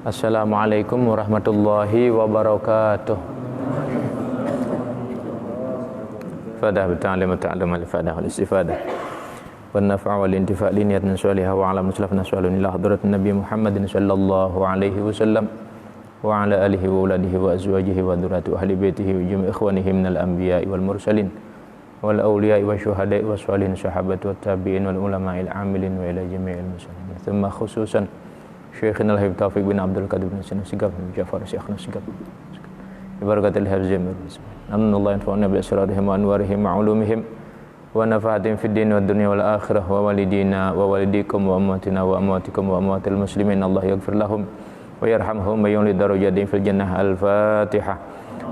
Assalamualaikum warahmatullahi wabarakatuh. Fadah bita'alim wa ta'alim al-fadah wal-istifadah wa nafa' wal-intifa' liniyatan salihah wa ala muslafna su'alun ila hadratin Nabi Muhammadin sallallahu alaihi wasallam wa ala alihi wa uladihi wa azwajihi wa dhurrati ahli baitihi wa jami' ikhwanihi minal anbiya'i wal mursalin wal awliya'i wa syuhada'i wa salihin sahabati wa tabi'in wal ulama'il amilin wa ila jami'il muslimin. Thumma khususan Syekhina al-Habib Taufiq bin Abdul Qadir bin Sina Sigaf bin Ja'far Syekhna Sigaf Ibarakatil Hafzim Alhamdulillah infa'una bi asrarihim wa anwarihim wa ulumihim wa nafahatim fid din wa dunya wal akhirah wa walidina wa walidikum wa amwatina wa amwatikum wa amwatil muslimin. Allah yaghfir lahum wa yarhamhum wa yulid darajatin fil jannah. Al-Fatihah.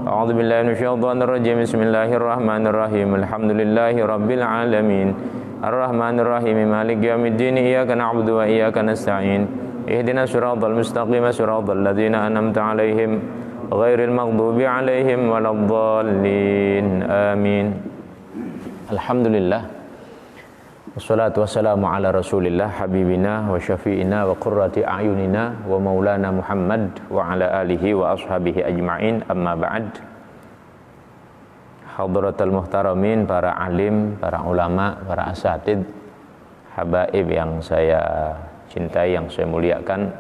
A'udzu billahi minasyaitonir rajim. Bismillahirrahmanirrahim. Alhamdulillahi rabbil alamin. Arrahmanir rahim. Maliki yaumiddin. Iyyaka na'budu wa iyyaka nasta'in. Ihdinas siratal mustaqim siratal ladzina an'amta 'alaihim ghairil maghdubi 'alaihim waladdallin. Amin. Alhamdulillah. Wassalatu wassalamu ala Rasulillah habibina wa syafi'ina wa qurrati a'yunina wa maulana Muhammad wa ala alihi wa ashabihi ajma'in. Amma ba'd. Hadratul muhtaramin, para alim, para ulama, para asatid, habaib yang saya cintai, yang saya muliakan,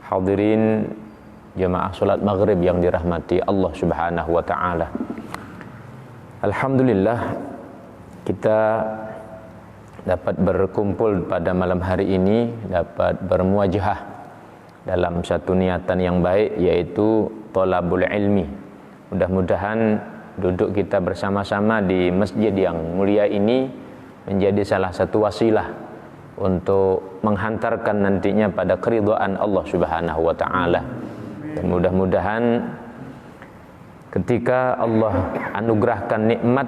hadirin jemaah salat maghrib yang dirahmati Allah Subhanahu wa taala. Alhamdulillah kita dapat berkumpul pada malam hari ini, dapat bermuajahah dalam satu niatan yang baik, yaitu thalabul ilmi. Mudah-mudahan duduk kita bersama-sama di masjid yang mulia ini menjadi salah satu wasilah untuk menghantarkan nantinya pada keridhaan Allah Subhanahu wa taala. Dan mudah-mudahan ketika Allah anugerahkan nikmat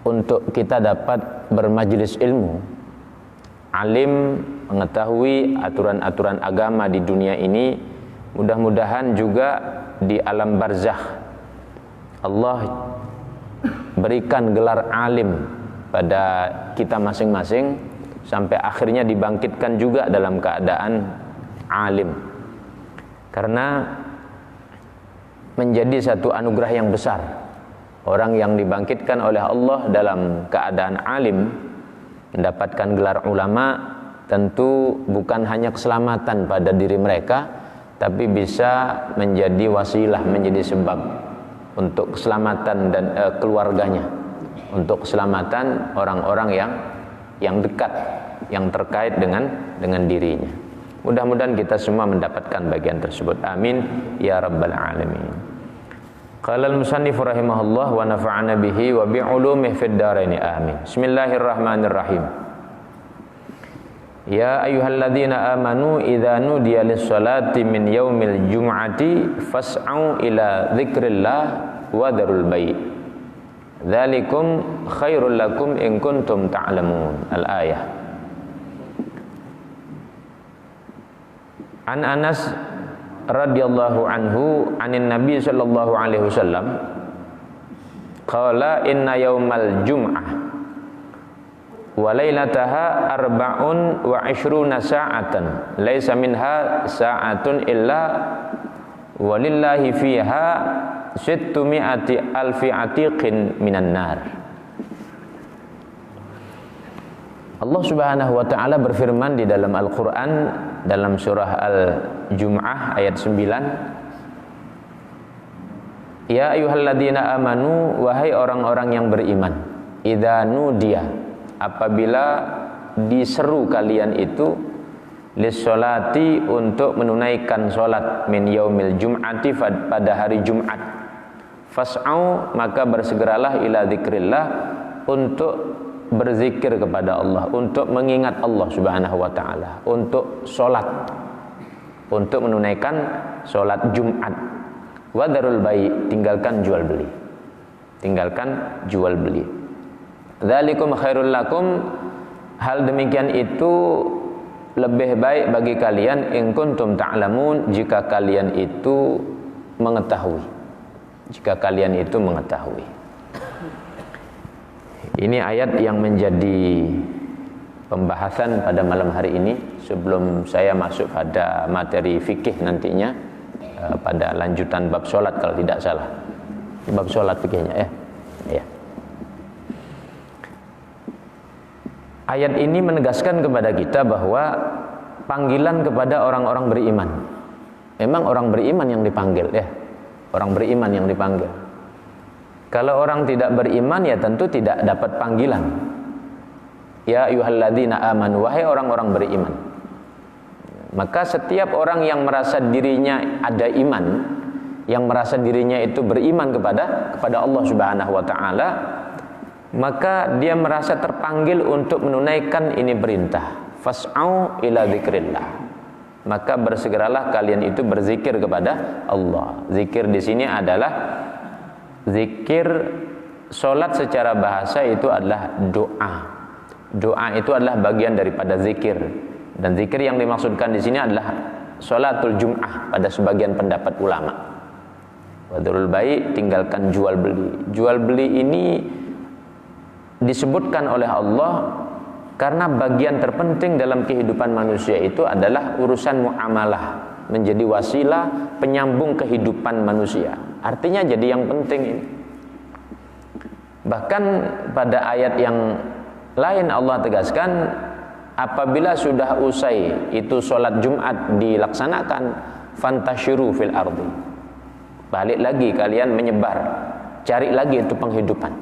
untuk kita dapat bermajlis ilmu, alim, mengetahui aturan-aturan agama di dunia ini, mudah-mudahan juga di alam barzakh Allah berikan gelar alim pada kita masing-masing, sampai akhirnya dibangkitkan juga dalam keadaan alim. Karena menjadi satu anugerah yang besar, orang yang dibangkitkan oleh Allah dalam keadaan alim, mendapatkan gelar ulama, tentu bukan hanya keselamatan pada diri mereka, tapi bisa menjadi wasilah, menjadi sebab untuk keselamatan dan keluarganya, untuk keselamatan orang-orang yang dekat, yang terkait dengan dirinya. Mudah-mudahan kita semua mendapatkan bagian tersebut. Amin ya rabbal alamin. Qala al-musannif rahimahullah wa nafa'ana bihi wa bi ulumihi fid dharain. Amin. Bismillahirrahmanirrahim. Ya ayyuhalladzina amanu idza nudiya lis-salati min yaumil jum'ati fas'au ila dzikrillah wa dzarul bai'. Dzalikum khairul lakum in kuntum ta'lamun. Al-ayah. An Anas radhiyallahu anhu anin Nabi sallallahu alaihi wasallam qala inna yaumal jum'ah wa lailataha arba'un wa ishruna sa'atan laisa minha sa'atun illa walillahi fiha sittumi'ati alfi atiqin minan nar. Allah Subhanahu wa taala berfirman di dalam Al-Qur'an dalam surah Al-Jum'ah ayat 9. Ya ayyuhalladzina amanu, wahai orang-orang yang beriman, idza nudiya, apabila diseru kalian itu, lis-sholati, untuk menunaikan salat, min yaumil jum'ati, pada hari Jumat, fas'au, maka bersegeralah, ila dzikrillah, untuk berzikir kepada Allah, untuk mengingat Allah Subhanahu wa taala, untuk salat, untuk menunaikan salat Jumat. Wa dzarul bai', tinggalkan jual beli. Tinggalkan jual beli. Dzalikum khairul lakum, hal demikian itu lebih baik bagi kalian, in kuntum ta'lamun, jika kalian itu mengetahui. Jika kalian itu mengetahui. Ini ayat yang menjadi pembahasan pada malam hari ini sebelum saya masuk pada materi fikih nantinya pada lanjutan bab sholat kalau tidak salah. Bab sholat fikihnya ya. Ayat ini menegaskan kepada kita bahwa panggilan kepada orang-orang beriman. Memang orang beriman yang dipanggil ya. Orang beriman yang dipanggil. Kalau orang tidak beriman ya tentu tidak dapat panggilan. Ya ayyuhalladzina amanu, wahai orang-orang beriman. Maka setiap orang yang merasa dirinya ada iman, yang merasa dirinya itu beriman kepada Allah Subhanahu wa taala, maka dia merasa terpanggil untuk menunaikan ini perintah. Fas'au ila dzikrillah. Maka bersegeralah kalian itu berzikir kepada Allah. Zikir di sini adalah zikir. Salat secara bahasa itu adalah doa. Doa itu adalah bagian daripada zikir, dan zikir yang dimaksudkan di sini adalah sholatul jum'ah pada sebagian pendapat ulama. Wadhurul bai', tinggalkan jual beli. Jual beli ini disebutkan oleh Allah karena bagian terpenting dalam kehidupan manusia itu adalah urusan muamalah, menjadi wasilah penyambung kehidupan manusia. Artinya jadi yang penting ini. Bahkan pada ayat yang lain Allah tegaskan, apabila sudah usai itu sholat Jumat dilaksanakan, fantashiru fil ardi, balik lagi kalian menyebar, cari lagi itu penghidupan,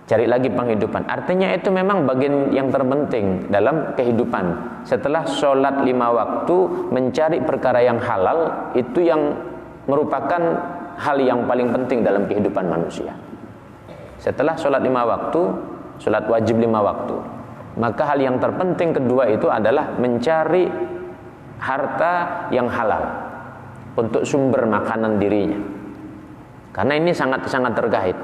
cari lagi penghidupan. Artinya itu memang bagian yang terpenting dalam kehidupan. Setelah sholat 5 waktu, mencari perkara yang halal itu yang merupakan hal yang paling penting dalam kehidupan manusia. Setelah sholat 5 waktu, sholat wajib 5 waktu, maka hal yang terpenting kedua itu adalah mencari harta yang halal untuk sumber makanan dirinya. Karena ini sangat terkait.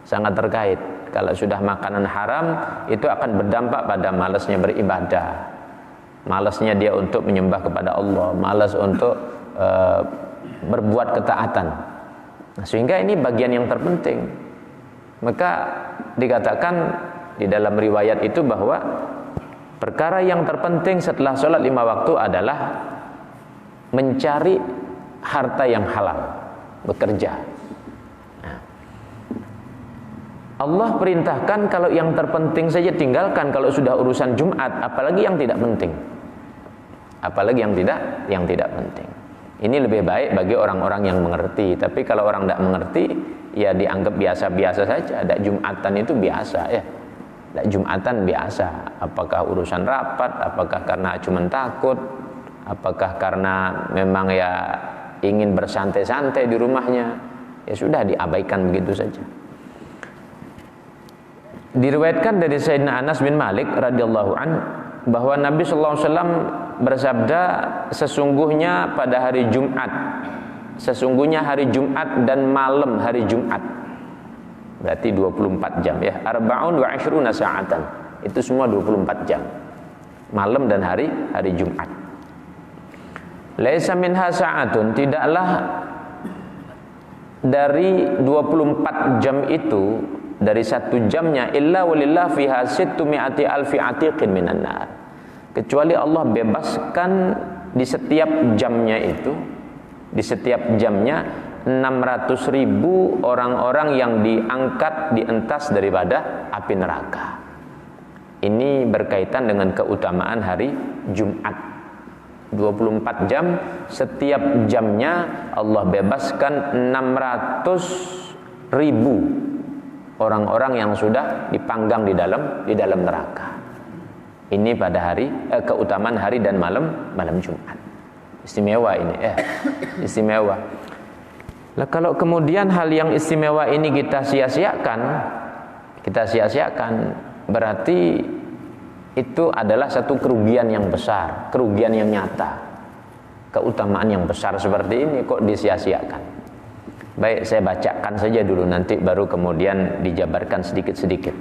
Sangat terkait. Kalau sudah makanan haram, itu akan berdampak pada malasnya beribadah, malasnya dia untuk menyembah kepada Allah, malas untuk berbuat ketaatan. Nah, sehingga ini bagian yang terpenting. Maka dikatakan di dalam riwayat itu bahwa perkara yang terpenting setelah sholat 5 waktu adalah mencari harta yang halal, bekerja. Nah, Allah perintahkan kalau yang terpenting saja tinggalkan kalau sudah urusan Jumat, apalagi yang tidak penting. Apalagi yang tidak penting. Ini lebih baik bagi orang-orang yang mengerti. Tapi kalau orang tidak mengerti, ya dianggap biasa-biasa saja. Ada Jumatan itu biasa ya. Ada Jumatan biasa. Apakah urusan rapat, apakah karena cuma takut, apakah karena memang ya ingin bersantai-santai di rumahnya, ya sudah diabaikan begitu saja. Diriwayatkan dari Sayyidina Anas bin Malik radhiyallahu an bahwa Nabi sallallahu alaihi wasallam bersabda, sesungguhnya pada hari Jumat, sesungguhnya hari Jumat dan malam hari Jumat, berarti 24 jam ya, arba'un wa 'ishruna sa'atan, itu semua 24 jam, malam dan hari Jumat. Laisa minha sa'atun, tidaklah dari 24 jam itu, dari 1 jamnya, illa walillah fiha 600 alfi atiqin minan nar, kecuali Allah bebaskan di setiap jamnya itu, di setiap jamnya 600.000 orang-orang yang diangkat, dientas daripada api neraka. Ini berkaitan dengan keutamaan hari Jumat. 24 jam, setiap jamnya Allah bebaskan 600.000 orang-orang yang sudah dipanggang di dalam neraka. Ini pada hari keutamaan hari dan malam Jumat. Istimewa ini istimewa. Lah kalau kemudian hal yang istimewa ini kita sia-siakan, berarti itu adalah satu kerugian yang besar, kerugian yang nyata. Keutamaan yang besar seperti ini kok disia-siakan. Baik, saya bacakan saja dulu, nanti baru kemudian dijabarkan sedikit-sedikit.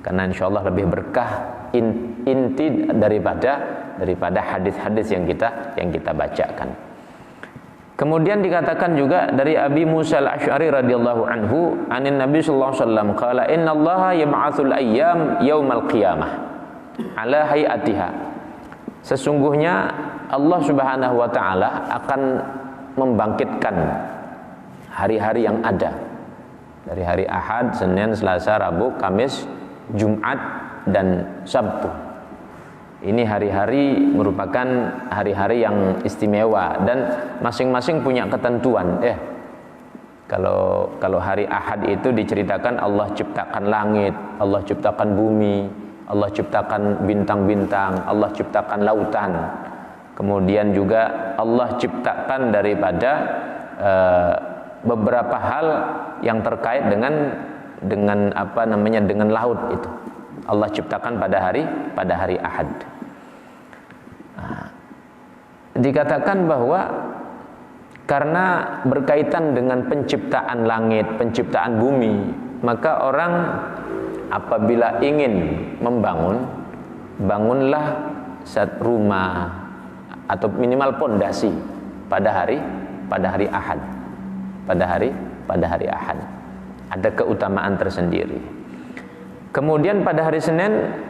Karena insyaallah lebih berkah inti daripada hadis-hadis yang kita bacakan. Kemudian dikatakan juga dari Abi Musa al-Asy'ari radhiyallahu anhu, anin Nabi sallallahu alaihi wasallam qala innallaha yab'atsul ayyam yaumal qiyamah. ala hayatiha. Sesungguhnya Allah Subhanahu wa taala akan membangkitkan hari-hari yang ada dari hari Ahad, Senin, Selasa, Rabu, Kamis, Jumat dan Sabtu. Ini hari-hari merupakan hari-hari yang istimewa dan masing-masing punya ketentuan. Kalau hari Ahad itu diceritakan Allah ciptakan langit, Allah ciptakan bumi, Allah ciptakan bintang-bintang, Allah ciptakan lautan. Kemudian juga Allah ciptakan daripada beberapa hal yang terkait dengan apa namanya, dengan laut itu. Allah ciptakan pada hari Ahad. Dikatakan bahwa karena berkaitan dengan penciptaan langit, penciptaan bumi, maka orang apabila ingin membangun, bangunlah rumah atau minimal pondasi pada hari Ahad. Pada hari Ahad ada keutamaan tersendiri. Kemudian pada hari Senin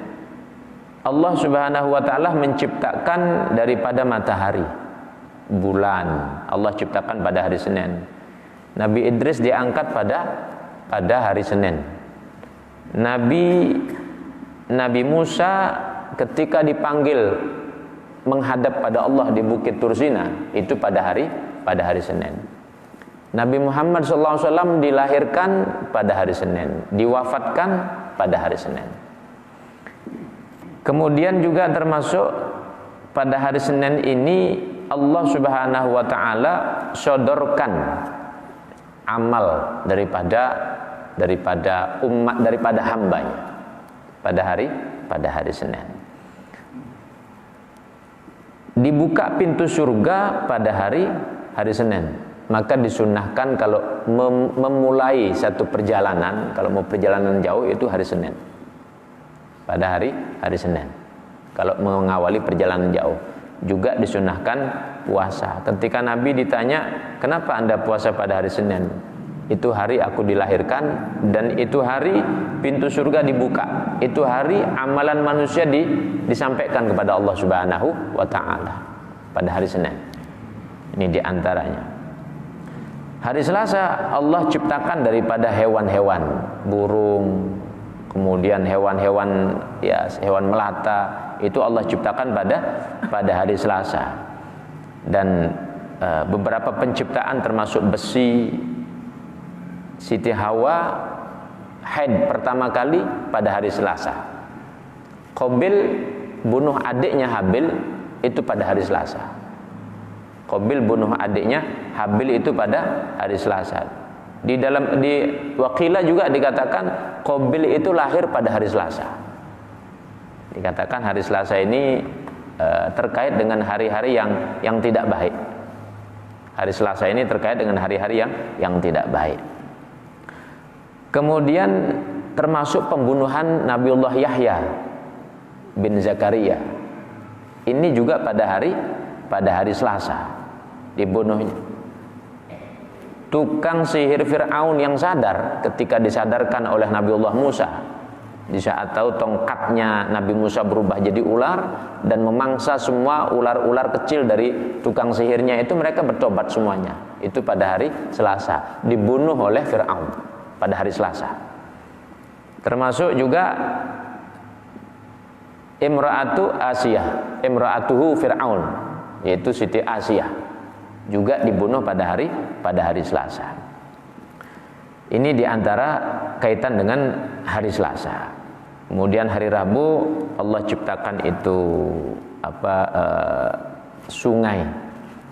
Allah Subhanahu wa taala menciptakan daripada matahari, bulan. Allah ciptakan pada hari Senin. Nabi Idris diangkat pada hari Senin. Nabi Musa ketika dipanggil menghadap pada Allah di Bukit Tursina itu pada hari Senin. Nabi Muhammad SAW dilahirkan pada hari Senin, diwafatkan pada hari Senin. Kemudian juga termasuk pada hari Senin ini Allah Subhanahu wa taala sodorkan amal daripada umat, daripada hambanya pada hari Senin. Dibuka pintu surga pada hari Senin. Maka disunnahkan kalau memulai satu perjalanan, kalau mau perjalanan jauh itu hari Senin. Pada hari Senin. Kalau mengawali perjalanan jauh, juga disunnahkan puasa. Ketika Nabi ditanya, "Kenapa Anda puasa pada hari Senin?" Itu hari aku dilahirkan dan itu hari pintu surga dibuka. Itu hari amalan manusia disampaikan kepada Allah Subhanahu wa taala pada hari Senin. Ini diantaranya. Hari Selasa Allah ciptakan daripada hewan-hewan, burung, kemudian hewan-hewan hewan melata, itu Allah ciptakan pada hari Selasa. Dan beberapa penciptaan termasuk besi. Siti Hawa haid pertama kali pada hari Selasa. Qabil bunuh adiknya Habil itu pada hari Selasa. Qabil bunuh adiknya Habil itu pada hari Selasa. Di Waqilah juga dikatakan Qabil itu lahir pada hari Selasa. Dikatakan hari Selasa ini terkait dengan hari-hari yang tidak baik. Hari Selasa ini terkait dengan hari-hari yang tidak baik. Kemudian termasuk pembunuhan Nabiullah Yahya bin Zakaria. Ini juga pada hari Selasa dibunuhnya. Tukang sihir Fir'aun yang sadar ketika disadarkan oleh Nabiullah Musa, di saat tahu tongkatnya Nabi Musa berubah jadi ular dan memangsa semua ular-ular kecil dari tukang sihirnya itu, mereka bertobat semuanya. Itu pada hari Selasa, dibunuh oleh Fir'aun pada hari Selasa. Termasuk juga imra'atuhu Fir'aun, yaitu Siti Asiyah, juga dibunuh pada hari Selasa. Ini diantara kaitan dengan hari Selasa. Kemudian hari Rabu Allah ciptakan itu sungai.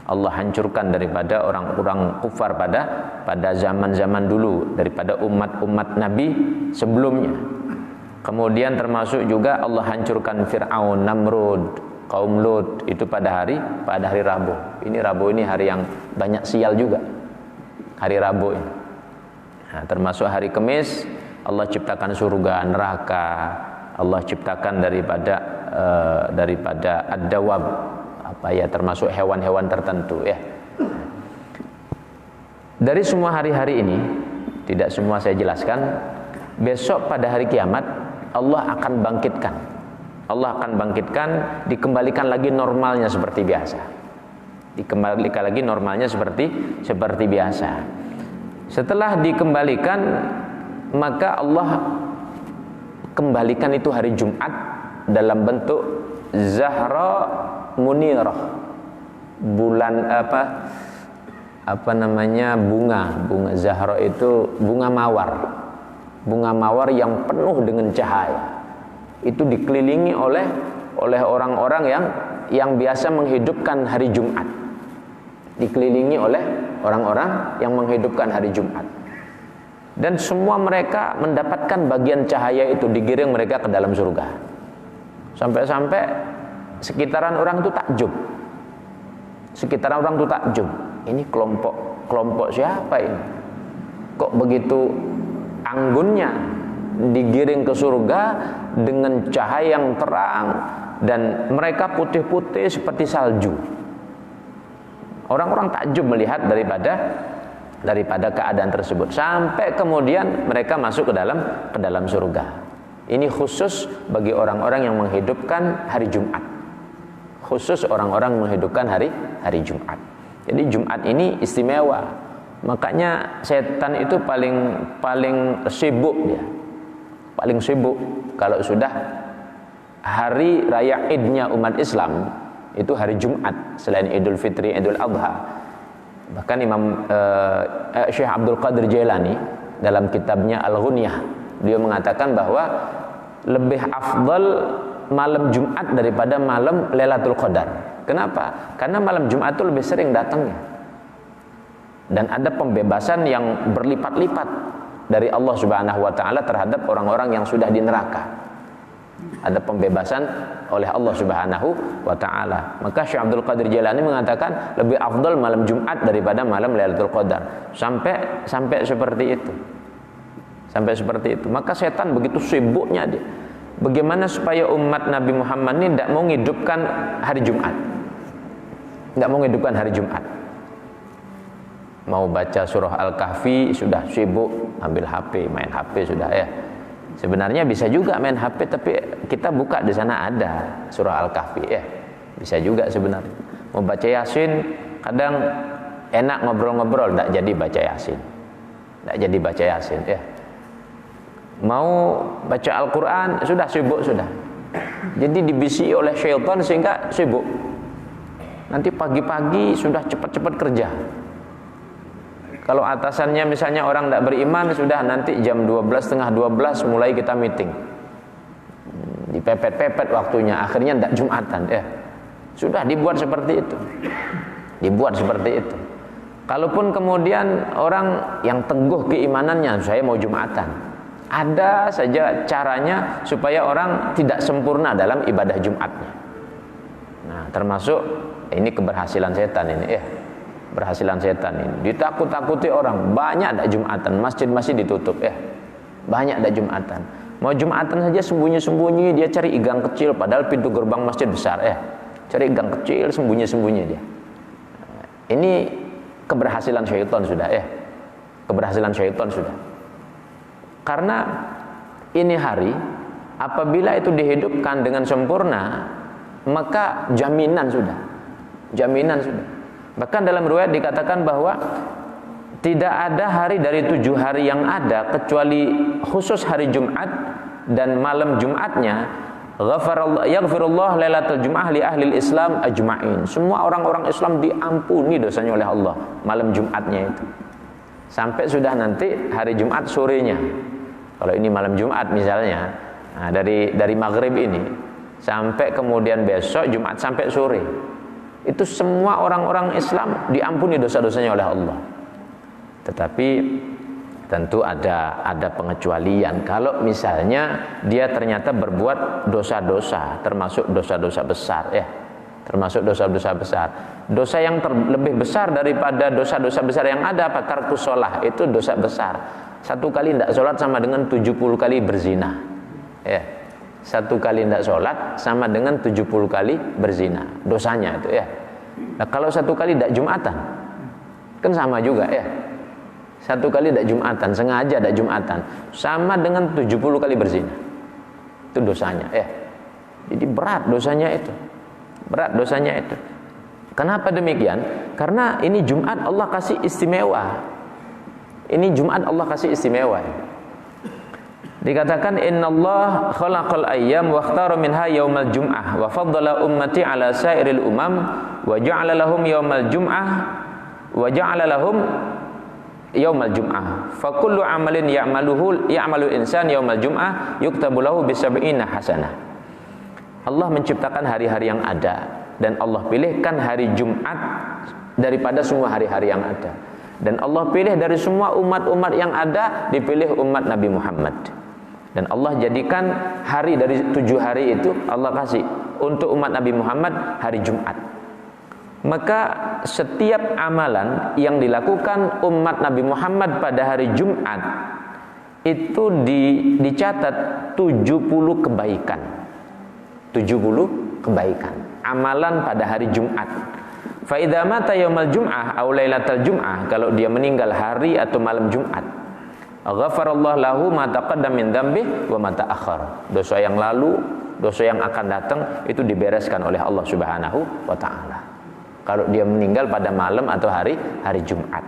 Allah hancurkan daripada orang-orang kufar pada zaman-zaman dulu, daripada umat-umat Nabi sebelumnya. Kemudian termasuk juga Allah hancurkan Fir'aun, Namrud, kaum Lut, itu pada hari Rabu. Ini Rabu ini hari yang banyak sial juga. Hari Rabu ini. Nah, termasuk hari Kamis Allah ciptakan surga, neraka. Allah ciptakan daripada ad-dawab, termasuk hewan-hewan tertentu ya. Dari semua hari-hari ini, tidak semua saya jelaskan. Besok pada hari kiamat Allah akan bangkitkan. Allah akan bangkitkan, dikembalikan lagi normalnya seperti biasa. Dikembalikan lagi normalnya seperti biasa. Setelah dikembalikan, maka Allah kembalikan itu hari Jumat dalam bentuk Zahra Munirah, bulan bunga Zahra itu bunga mawar yang penuh dengan cahaya. Itu dikelilingi oleh orang-orang yang biasa menghidupkan hari Jumat. Dikelilingi oleh orang-orang yang menghidupkan hari Jumat. Dan semua mereka mendapatkan bagian cahaya itu, digiring mereka ke dalam surga. Sampai-sampai sekitaran orang itu takjub. Ini kelompok siapa ini? Kok begitu anggunnya, digiring ke surga dengan cahaya yang terang, dan mereka putih-putih seperti salju. Orang-orang takjub melihat daripada keadaan tersebut, sampai kemudian mereka masuk ke dalam surga. Ini khusus bagi orang-orang yang menghidupkan hari Jumat. Khusus orang-orang menghidupkan hari Jumat. Jadi Jumat ini istimewa. Makanya setan itu paling sibuk dia. Paling sibuk kalau sudah hari raya Idnya umat Islam, itu hari Jumat selain Idul Fitri, Idul Adha. Bahkan Imam Syekh Abdul Qadir Jailani dalam kitabnya Al-Ghunyah, dia mengatakan bahwa lebih afdal malam Jumat daripada malam Lailatul Qadar. Kenapa? Karena malam Jumat itu lebih sering datangnya, dan ada pembebasan yang berlipat-lipat dari Allah Subhanahu wa taala terhadap orang-orang yang sudah di neraka. Ada pembebasan oleh Allah Subhanahu wa taala. Maka Syekh Abdul Qadir Jailani mengatakan lebih afdal malam Jumat daripada malam Lailatul Qadar. Sampai seperti itu. Sampai seperti itu. Maka setan begitu sibuknya dia. Bagaimana supaya umat Nabi Muhammad ini tidak mau menghidupkan hari Jumat. Tidak mau menghidupkan hari Jumat. Mau baca surah Al-Kahfi sudah sibuk ambil HP, main HP sudah ya. Sebenarnya bisa juga main HP, tapi kita buka di sana ada surah Al-Kahfi ya. Bisa juga sebenarnya. Mau baca Yasin, kadang enak ngobrol-ngobrol, tidak jadi baca Yasin. Tidak jadi baca Yasin ya. Mau baca Al-Quran sudah sibuk sudah. Jadi dibisi oleh syaitan sehingga sibuk. Nanti pagi-pagi sudah cepat-cepat kerja. Kalau atasannya misalnya orang tidak beriman, sudah nanti jam 12, setengah 12 mulai kita meeting. Dipepet-pepet waktunya, akhirnya tidak Jumatan ya. Sudah dibuat seperti itu. Dibuat seperti itu. Kalaupun kemudian orang yang teguh keimanannya, saya mau Jumatan, ada saja caranya supaya orang tidak sempurna dalam ibadah Jumatnya. Nah, termasuk ini keberhasilan setan ini ya. Berhasilan setan ini, ditakut-takuti orang, banyak ada Jumatan, masjid-masjid ditutup ya, banyak ada Jumatan. Mau Jumatan saja sembunyi-sembunyi, dia cari gang kecil, padahal pintu gerbang masjid besar ya, cari gang kecil sembunyi-sembunyi dia. Ini keberhasilan syaitan sudah ya, keberhasilan syaitan sudah. Karena ini hari, apabila itu dihidupkan dengan sempurna, maka jaminan sudah. Bahkan dalam riwayat dikatakan bahwa tidak ada hari dari 7 hari yang ada kecuali khusus hari Jumat dan malam Jumatnya, yaghfirullah lailatul jum'ah li ahli Islam ajma'in. Semua orang-orang Islam diampuni dosanya oleh Allah malam Jumatnya itu. Sampai sudah nanti hari Jumat sorenya. Kalau ini malam Jumat misalnya, nah dari maghrib ini sampai kemudian besok Jumat sampai sore, itu semua orang-orang Islam diampuni dosa-dosanya oleh Allah. Tetapi tentu ada pengecualian. Kalau misalnya dia ternyata berbuat dosa-dosa, termasuk dosa-dosa besar ya, termasuk dosa-dosa besar. Dosa yang lebih besar daripada dosa-dosa besar yang ada apa? Tarkus shalah, itu dosa besar. 1 kali tidak sholat sama dengan 70 kali berzina ya. 1 kali tidak sholat sama dengan 70 kali berzina dosanya itu ya. Nah, kalau 1 kali tidak Jumatan kan sama juga ya. 1 kali tidak Jumatan, sengaja tidak Jumatan, sama dengan 70 kali berzina. Itu dosanya ya. Jadi berat dosanya itu. Berat dosanya itu. Kenapa demikian? Karena ini Jumat Allah kasih istimewa. Ini Jumat Allah kasih istimewa. Dikatakan innallaha khalaqal ayyam wa ikhtara minha yaumal jum'ah wa faddala ummati ala sairil umam wa ja'ala lahum yaumal jum'ah wa ja'ala lahum yaumal jum'ah fa kullu amalin ya'malu insan yaumal jum'ah yuktabu lahu bi 70 hasanah. Allah menciptakan hari-hari yang ada dan Allah pilihkan hari Jumat daripada semua hari-hari yang ada. Dan Allah pilih dari semua umat-umat yang ada, dipilih umat Nabi Muhammad. Dan Allah jadikan hari dari 7 hari itu Allah kasih untuk umat Nabi Muhammad hari Jumat. Maka setiap amalan yang dilakukan umat Nabi Muhammad pada hari Jumat itu dicatat 70 kebaikan. 70 kebaikan. Amalan pada hari Jumat. Fa idza mata yaumal jum'ah aw lailatal jum'ah, kalau dia meninggal hari atau malam Jumat, ghafarallahu lahu ma taqaddama min dzambihi wa ma ta'akhkhar. Dosa yang lalu, dosa yang akan datang itu dibereskan oleh Allah Subhanahu wa taala. Kalau dia meninggal pada malam atau hari Jumat.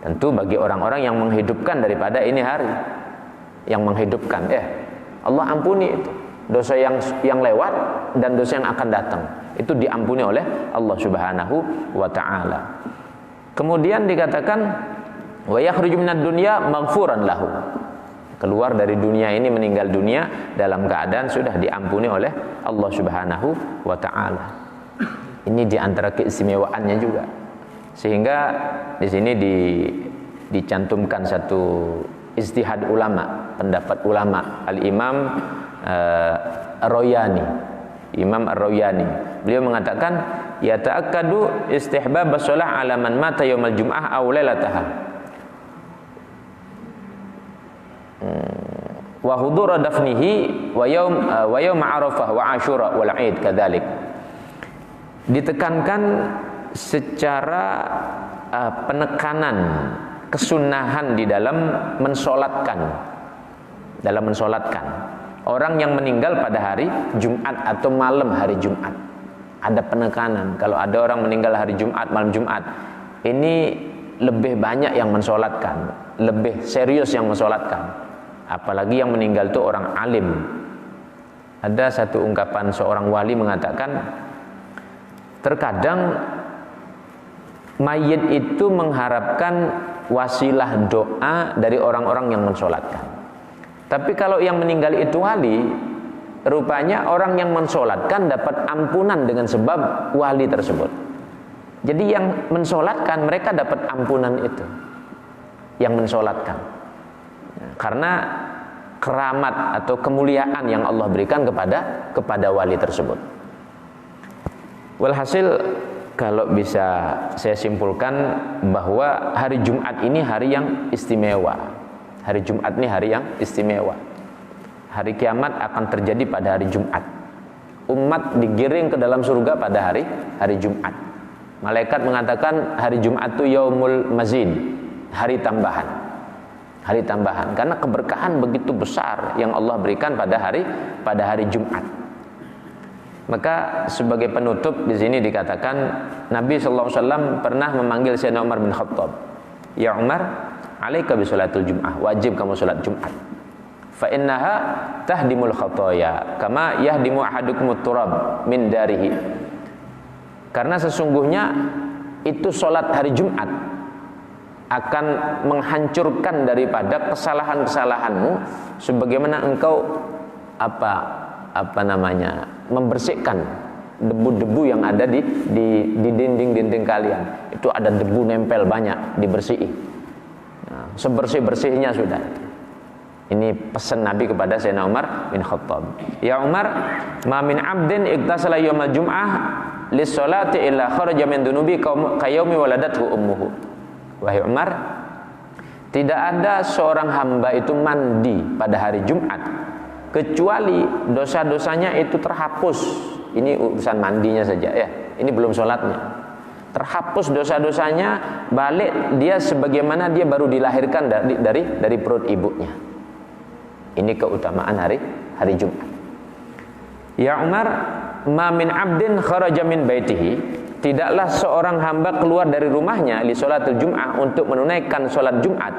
Tentu bagi orang-orang yang menghidupkan daripada ini hari, yang menghidupkan, Allah ampuni itu. Dosa yang lewat dan dosa yang akan datang itu diampuni oleh Allah Subhanahu wa taala. Kemudian dikatakan wa yakhruju minad dunya maghfuran lahu. Keluar dari dunia ini, meninggal dunia dalam keadaan sudah diampuni oleh Allah Subhanahu wa taala. Ini di antara keistimewaannya juga. Sehingga di sini dicantumkan satu ijtihad ulama, pendapat ulama, Al-Imam Ar-Royani, Imam Ar-Royani. Beliau mengatakan ya ta'akkadu istihbab shalah ala man mata yaumal jum'ah aw lailataha wa hudur dafnihi wa yaum arafah wa asyura wal aid kadzalik. Ditekankan secara penekanan kesunahan di dalam mensolatkan, orang yang meninggal pada hari Jumat atau malam hari Jumat. Ada penekanan. Kalau ada orang meninggal hari Jumat, malam Jumat, ini lebih banyak yang mensolatkan, lebih serius yang mensolatkan. Apalagi yang meninggal itu orang alim. Ada satu ungkapan seorang wali mengatakan, terkadang mayit itu mengharapkan wasilah doa dari orang-orang yang mensolatkan. Tapi kalau yang meninggal itu wali, rupanya orang yang mensolatkan dapat ampunan dengan sebab wali tersebut. Jadi yang mensolatkan mereka dapat ampunan itu, yang mensolatkan, karena keramat atau kemuliaan yang Allah berikan kepada wali tersebut. Walhasil kalau bisa saya simpulkan bahwa hari Jumat ini hari yang istimewa. Hari Jumat ini hari yang istimewa. Hari kiamat akan terjadi pada hari Jumat. Umat digiring ke dalam surga pada hari Jumat. Malaikat mengatakan hari Jumat itu yaumul mazid, hari tambahan. Hari tambahan karena keberkahan begitu besar yang Allah berikan pada hari Jumat. Maka sebagai penutup di sini dikatakan Nabi sallallahu alaihi wasallam pernah memanggil Sayyidina Umar bin Khattab, "Ya Umar, alaika bi sholatul jum'ah, wajib kamu salat Jumat. Fa innaha tahdimul khataaya kama yahdimu ahadukumut turab min darihi." Karena sesungguhnya itu salat hari Jumat akan menghancurkan daripada kesalahan-kesalahanmu sebagaimana engkau membersihkan debu-debu yang ada di dinding-dinding kalian. Itu ada debu nempel banyak, dibersihi. Nah, sebersih-bersihnya sudah. Ini pesan Nabi kepada Sayyidina Umar bin Khattab. Ya Umar, ma min 'abdin iktasala yaumal jum'ah lis-sholati illa kharaja min dunubi qayaumi waladathu ummuhu. Wahai Umar, tidak ada seorang hamba itu mandi pada hari Jumat kecuali dosa-dosanya itu terhapus. Ini urusan mandinya saja ya. Ini belum sholatnya. Terhapus dosa-dosanya, balik dia sebagaimana dia baru dilahirkan dari perut ibunya. Ini keutamaan hari Jumat. Ya Umar, ma min abdin kharaja min baitihi, tidaklah seorang hamba keluar dari rumahnya li sholatil jum'ah untuk menunaikan sholat Jumat,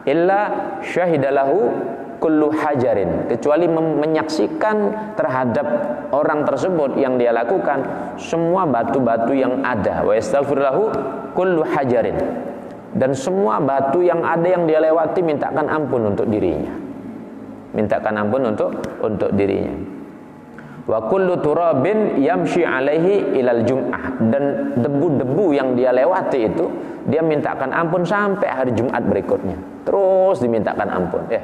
illa syahidalahu kullu hajarin, kecuali menyaksikan terhadap orang tersebut yang dia lakukan semua batu-batu yang ada, wa yastaghfirlahu kullu hajarin, dan semua batu yang ada yang dia lewati mintakan ampun untuk dirinya, mintakan ampun untuk dirinya. Wa kullu turabin yamshi alaihi ilal jum'ah, dan debu-debu yang dia lewati itu dia mintakan ampun sampai hari Jumat berikutnya, terus dimintakan ampun ya.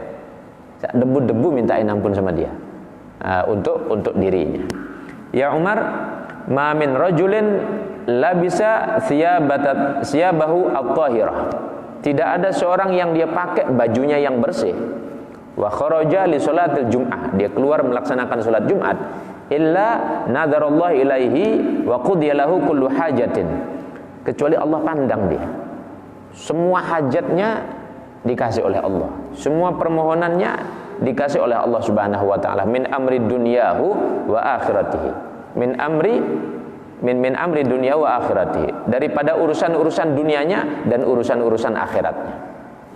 Debu-debu mintain ampun sama dia untuk dirinya. Ya Umar, ma min rajulin labisa siyabahu at-tahirah, tidak ada seorang yang dia pakai bajunya yang bersih, wa kharaja li sholatil jum'ah, dia keluar melaksanakan sholat Jumat, illa nadarallahu ilaihi wa qudiya lahu kullu hajatin, kecuali Allah pandang dia, semua hajatnya dikasih oleh Allah, semua permohonannya dikasih oleh Allah Subhanahu wa taala, min amri dunyahu wa akhiratihi, min amri dunya wa akhiratihi, daripada urusan-urusan dunianya dan urusan-urusan akhiratnya.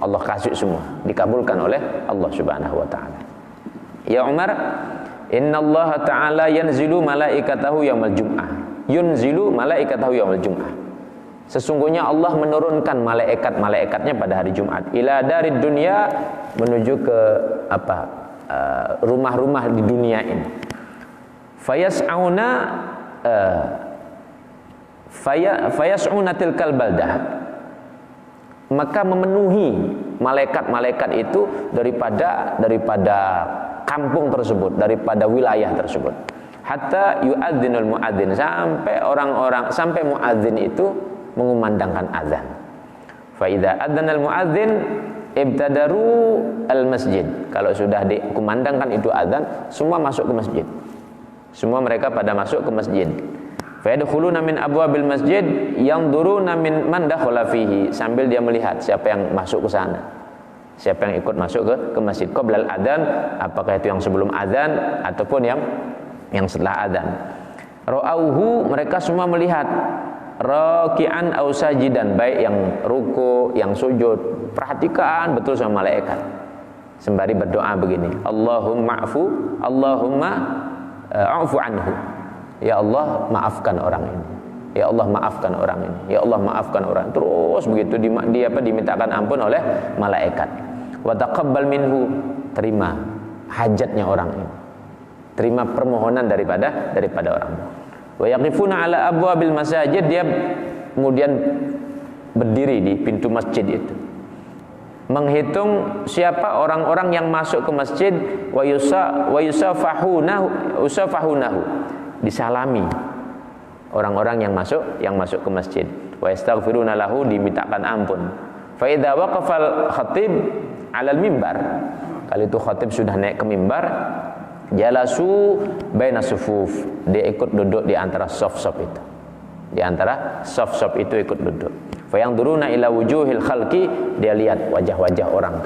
Allah kasih semua, dikabulkan oleh Allah Subhanahu wa taala. Ya Umar, innallaha ta'ala yanzilu malaikatahu yaumal jum'ah, yunzilu malaikatahu yaumal jum'ah, sesungguhnya Allah menurunkan malaikat-malaikatnya pada hari Jumat, ila darid dunya, menuju ke rumah-rumah di dunia ini, fayas'una tilkal baldah, maka memenuhi malaikat-malaikat itu daripada kampung tersebut, daripada wilayah tersebut, hatta yu'adzinul muadzin, sampai muadzin itu mengumandangkan azan. Fa idza adzanal muadzin ibtadaru al masjid, kalau sudah dikumandangkan itu azan, semua masuk ke masjid, semua mereka pada masuk ke masjid. Fa yadkhuluna min abwabil masjid yanzuruna min man dakhala fihi, sambil dia melihat siapa yang masuk ke sana, siapa yang ikut masuk ke masjid. Qoblal adzan, apakah itu yang sebelum adzan ataupun yang setelah adzan. Ra'auhu, mereka semua melihat, raki'an aw sajidan, baik yang ruku, yang sujud, perhatikan betul sama malaikat sembari berdoa begini, Allahumma a'fu anhu, ya Allah maafkan orang ini, ya Allah maafkan orang ini, ya Allah maafkan orang, terus begitu dimintakan ampun oleh malaikat. Wa taqabbal minhu, terima hajatnya orang ini, terima permohonan daripada orang. Wa yaqifuna ala abwabil masajid, dia kemudian berdiri di pintu masjid itu, menghitung siapa orang-orang yang masuk ke masjid, wa yusafahunahu, disalami orang-orang yang masuk ke masjid, wa yastaghfiruna lahu, dimintakan ampun. Fa idza waqafal khatib 'alal mimbar, kalau itu khatib sudah naik ke mimbar, jalasu baina sufuf, dia ikut duduk di antara saf-saf itu, di antara saf-saf itu ikut duduk. Fa yanzuruna ila wujuhil khalqi, dia lihat wajah-wajah orang,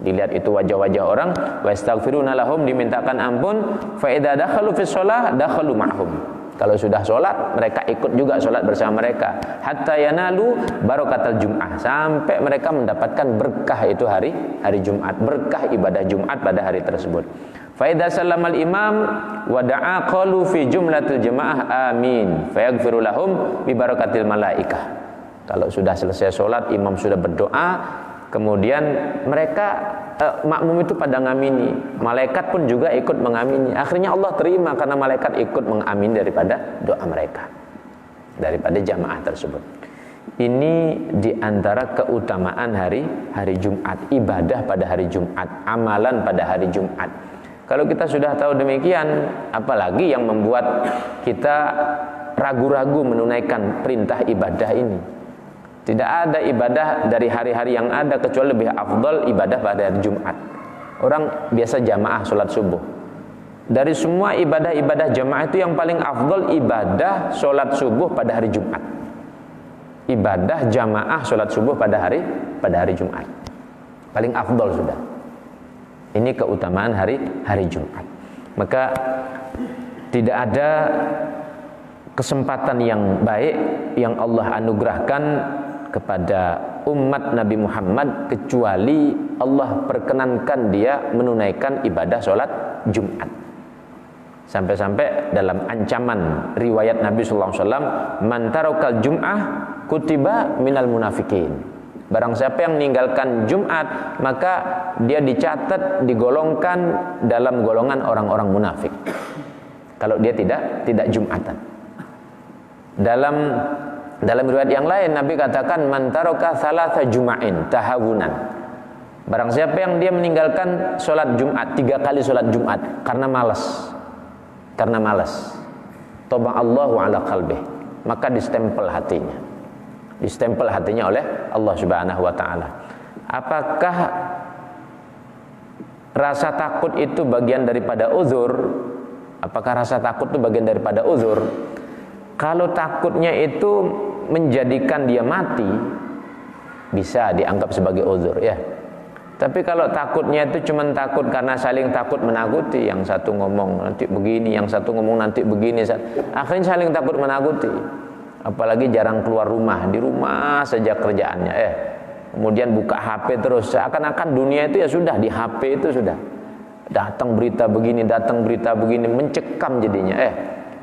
dilihat itu wajah-wajah orang. Wa yastaghfiruna lahum, dimintakan ampun. Fa idza dakhalu fi shalah dakhalu ma'hum, kalau sudah sholat mereka ikut juga sholat bersama mereka. Hatta yanalu barakatal jum'ah, sampai mereka mendapatkan berkah itu hari Jumat, berkah ibadah Jumat pada hari tersebut. Fa idza sallamal imam wa da'a qalu fi jumlatil jamaah amin fa yaghfiru lahum bi barakatil malaikah. Kalau sudah selesai sholat, imam sudah berdoa, kemudian mereka makmum itu pada ngamini, malaikat pun juga ikut mengamini. Akhirnya Allah terima karena malaikat ikut mengamin daripada doa mereka, daripada jamaah tersebut. Ini diantara keutamaan hari Jumat, ibadah pada hari Jumat, amalan pada hari Jumat. Kalau kita sudah tahu demikian, apalagi yang membuat kita ragu-ragu menunaikan perintah ibadah ini. Tidak ada ibadah dari hari-hari yang ada kecuali lebih afdal ibadah pada hari Jumat. Orang biasa jamaah sholat subuh. Dari semua ibadah-ibadah jamaah itu yang paling afdal ibadah sholat subuh pada hari Jumat. Ibadah jamaah sholat subuh pada hari Jumat paling afdal sudah. Ini keutamaan hari Jumat. Maka Tidak ada kesempatan yang baik yang Allah anugerahkan kepada umat Nabi Muhammad kecuali Allah perkenankan dia menunaikan ibadah sholat Jumat. Sampai-sampai dalam ancaman riwayat Nabi sallallahu alaihi wasallam, man tarakal jum'ah kutiba minal munafikin. Barang siapa yang meninggalkan Jumat, maka dia dicatat, digolongkan dalam golongan orang-orang munafik. Kalau dia tidak Jumatan. Dalam riwayat yang lain Nabi katakan man taraka thalatha juma'in tahawunan. Barang siapa yang dia meninggalkan sholat Jumat, 3 kali sholat Jumat karena malas. Toba Allahu ala qalbih, maka distempel hatinya oleh Allah Subhanahu wa taala. Apakah rasa takut itu bagian daripada uzur? Kalau takutnya itu menjadikan dia mati, bisa dianggap sebagai uzur, ya. Tapi kalau takutnya itu cuma takut karena saling takut menakuti, yang satu ngomong nanti begini, yang satu ngomong nanti begini, akhirnya saling takut menakuti. Apalagi jarang keluar rumah, di rumah saja kerjaannya, kemudian buka HP terus, seakan-akan dunia itu ya sudah di HP itu sudah. Datang berita begini, mencekam jadinya,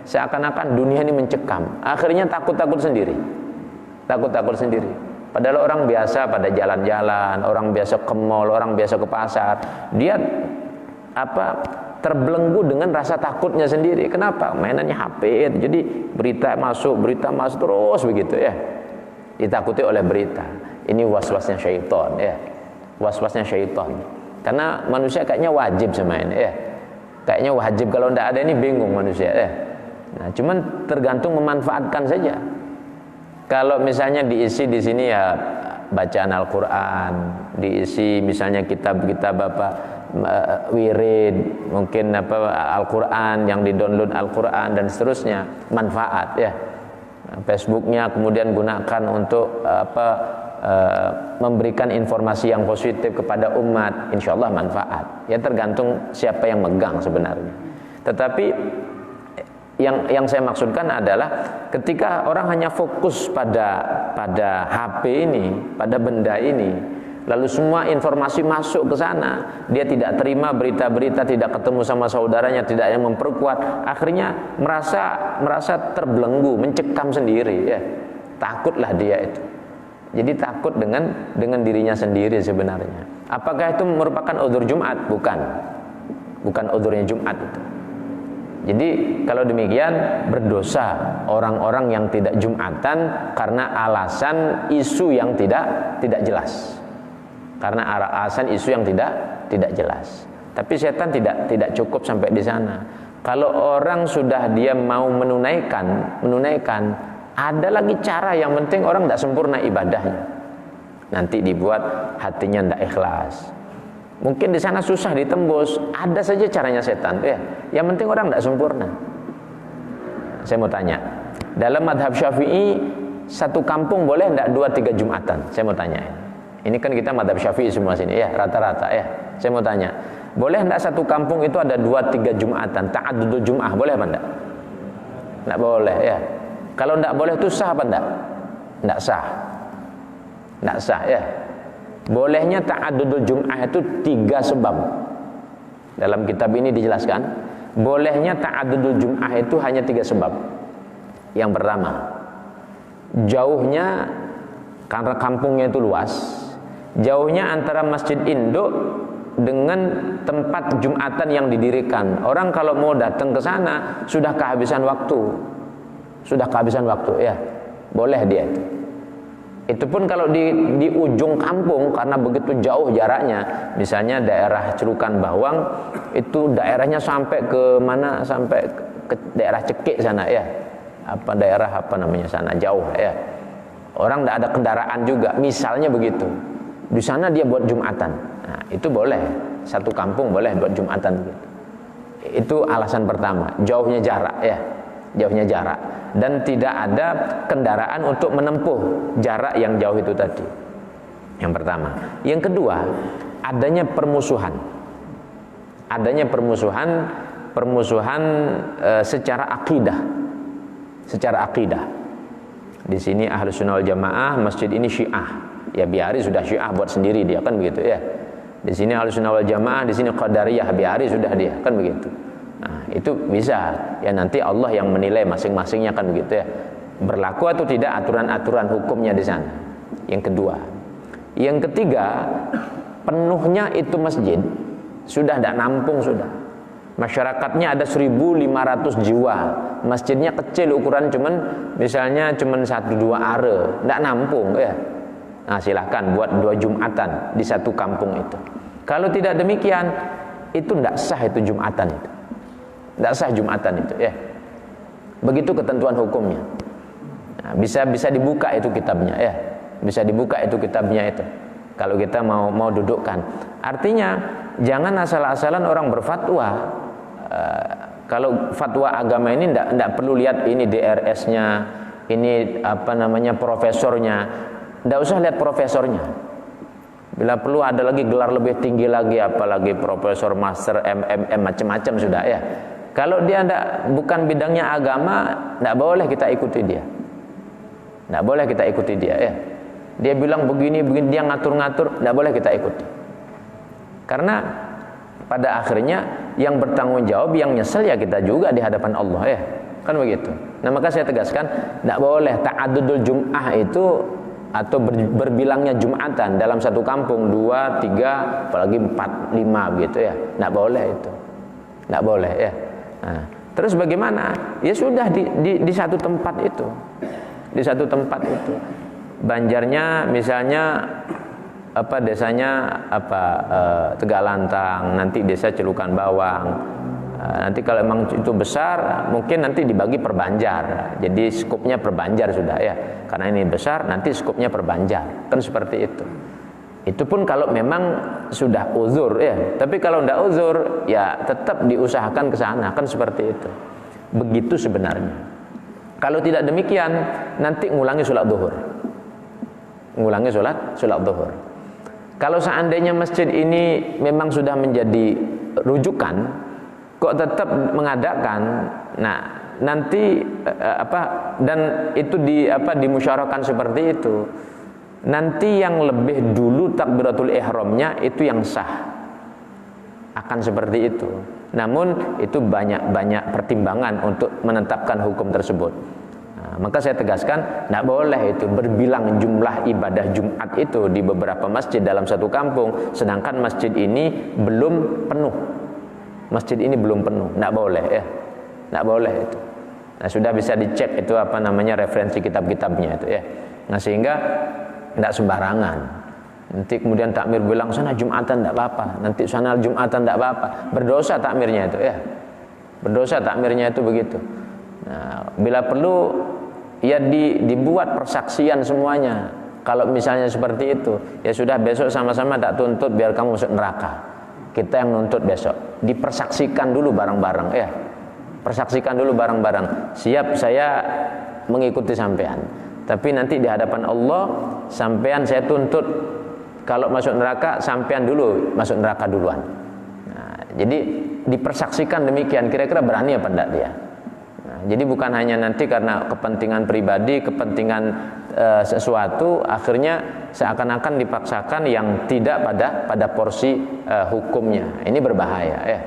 seakan-akan dunia ini mencekam. Akhirnya takut sendiri. Padahal orang biasa pada jalan-jalan, orang biasa ke mall, orang biasa ke pasar, dia terbelenggu dengan rasa takutnya sendiri. Kenapa? Mainannya HP. Jadi berita masuk terus begitu, ya. Ditakuti oleh berita. Ini waswasnya syaitan, ya. Waswasnya syaitan. Karena manusia kayaknya wajib semain, ya. Kayaknya wajib, kalau tidak ada ini bingung manusia, ya. Nah, cuman tergantung memanfaatkan saja. Kalau misalnya diisi di sini ya bacaan Al-Qur'an, diisi misalnya kitab-kitab wirid, mungkin Al-Qur'an yang di-download Al-Qur'an dan seterusnya, manfaat, ya. Facebooknya kemudian gunakan untuk memberikan informasi yang positif kepada umat, insyaallah manfaat. Ya tergantung siapa yang megang sebenarnya. Tetapi yang saya maksudkan adalah ketika orang hanya fokus pada HP ini, pada benda ini, lalu semua informasi masuk ke sana, dia tidak terima berita-berita, tidak ketemu sama saudaranya, tidak yang memperkuat, akhirnya merasa terbelenggu, mencekam sendiri, ya. Takutlah dia itu. Jadi takut dengan dirinya sendiri sebenarnya. Apakah itu merupakan uzur Jumat? Bukan uzurnya Jumat itu. Jadi kalau demikian berdosa orang-orang yang tidak Jumatan karena alasan isu yang tidak jelas. Karena alasan isu yang tidak jelas. Tapi setan tidak cukup sampai di sana. Kalau orang sudah dia mau menunaikan, ada lagi cara, yang penting orang tidak sempurna ibadahnya. Nanti dibuat hatinya tidak ikhlas. Mungkin di sana susah ditembus, ada saja caranya setan, ya. Yang penting orang tidak sempurna. Saya mau tanya, dalam madhab Syafi'i satu kampung boleh tidak 2-3 Jumatan? Saya mau tanya. Ini kan kita madhab Syafi'i semua sini, ya, rata-rata, ya. Saya mau tanya, boleh tidak satu kampung itu ada 2-3 Jumatan, ta'addudul Jum'ah, boleh apa tidak? Tidak boleh, ya. Kalau tidak boleh itu sah apa tidak? Tidak sah, ya. Bolehnya ta'addudul Jum'ah itu 3 sebab. Dalam kitab ini dijelaskan, bolehnya ta'addudul Jum'ah itu hanya 3 sebab. Yang pertama, jauhnya, karena kampungnya itu luas, jauhnya antara masjid induk dengan tempat Jumatan yang didirikan. Orang kalau mau datang ke sana sudah kehabisan waktu, ya. Boleh dia itu. Itu pun kalau di ujung kampung, karena begitu jauh jaraknya. Misalnya daerah Cerukan Bawang, itu daerahnya sampai ke mana? Sampai ke daerah Cekik sana, ya. Daerah namanya sana, jauh, ya. Orang tidak ada kendaraan juga, misalnya begitu. Di sana dia buat Jumatan. Nah, itu boleh. Satu kampung boleh buat Jumatan begitu. Itu alasan pertama, jauhnya jarak, ya. Jauhnya jarak, dan tidak ada kendaraan untuk menempuh jarak yang jauh itu tadi. Yang pertama. Yang kedua, adanya permusuhan permusuhan secara akidah. Secara akidah. Di sini Ahlus Sunnah wal Jamaah, masjid ini Syiah. Ya biari sudah Syiah buat sendiri dia, kan begitu ya. Di sini Ahlus Sunnah wal Jamaah, di sini Qadariyah, biari sudah dia, kan begitu. Nah, itu bisa ya, nanti Allah yang menilai masing-masingnya, kan begitu ya. Berlaku atau tidak aturan-aturan hukumnya di sana. Yang kedua. Yang ketiga, penuhnya itu masjid sudah tidak nampung sudah. Masyarakatnya ada 1.500 jiwa. Masjidnya kecil ukuran, misalnya 1-2 are, tidak nampung ya. Nah, silahkan buat 2 Jumatan di satu kampung itu. Kalau tidak demikian, itu tidak sah itu Jumatan itu. Tidak sah Jumatan itu ya. Begitu ketentuan hukumnya. Nah, bisa dibuka itu kitabnya ya. Bisa dibuka itu kitabnya itu. Kalau kita mau dudukkan. Artinya jangan asal-asalan orang berfatwa. Kalau fatwa agama ini tidak perlu lihat ini DRS-nya, ini profesornya. Tidak usah lihat profesornya. Bila perlu ada lagi gelar lebih tinggi lagi, apalagi profesor, master, MMM, macam-macam sudah ya. Kalau dia bukan bidangnya agama, tidak boleh kita ikuti dia. Tidak boleh kita ikuti dia ya. Dia bilang begini, dia ngatur-ngatur, tidak boleh kita ikuti. Karena pada akhirnya yang bertanggung jawab, yang nyesel ya kita juga di hadapan Allah ya. Kan begitu. Nah, maka saya tegaskan, tidak boleh ta'adudul Jum'ah itu, atau berbilangnya Jumatan dalam satu kampung 2, 3, apalagi 4, 5 gitu ya. Tidak boleh itu. Tidak boleh ya. Nah, terus bagaimana? Ya sudah di satu tempat itu. Di satu tempat itu. Banjarnya misalnya desanya Tegalantang, nanti desa Celukan Bawang. Nanti kalau memang itu besar, mungkin nanti dibagi per banjar. Jadi skupnya per banjar sudah ya. Karena ini besar, nanti skupnya per banjar. Kan seperti itu. Itu pun kalau memang sudah uzur ya. Tapi kalau tidak uzur, ya tetap diusahakan ke sana, kan seperti itu. Begitu sebenarnya. Kalau tidak demikian, nanti ngulangi sholat zuhur. Ngulangi sholat zuhur. Kalau seandainya masjid ini memang sudah menjadi rujukan, kok tetap mengadakan, nah nanti dan itu dimusyawarahkan seperti itu, nanti yang lebih dulu takbiratul ihramnya itu yang sah, akan seperti itu. Namun itu banyak pertimbangan untuk menetapkan hukum tersebut. Maka saya tegaskan, tidak boleh itu berbilang jumlah ibadah Jumat itu di beberapa masjid dalam satu kampung, sedangkan masjid ini belum penuh. Masjid ini belum penuh, tidak boleh ya. Tidak boleh itu. Nah, sudah bisa dicek itu referensi kitab-kitabnya itu ya. Nah, sehingga tidak sembarangan. Nanti kemudian takmir bilang sana Jumatan tidak apa-apa, nanti sana Jumatan tidak apa-apa. Berdosa takmirnya itu ya. Berdosa takmirnya itu begitu. Nah, bila perlu ya dibuat persaksian semuanya. Kalau misalnya seperti itu, ya sudah besok sama-sama tak tuntut biar kamu masuk neraka. Kita yang nuntut besok. Dipersaksikan dulu bareng-bareng ya. Persaksikan dulu bareng-bareng. Siap saya mengikuti sampean. Tapi nanti di hadapan Allah sampean saya tuntut kalau masuk neraka sampean dulu masuk neraka duluan. Nah, jadi dipersaksikan demikian. Kira-kira berani apa enggak dia? Jadi bukan hanya nanti karena kepentingan pribadi, kepentingan sesuatu, akhirnya seakan-akan dipaksakan yang tidak pada porsi hukumnya. Ini berbahaya ya.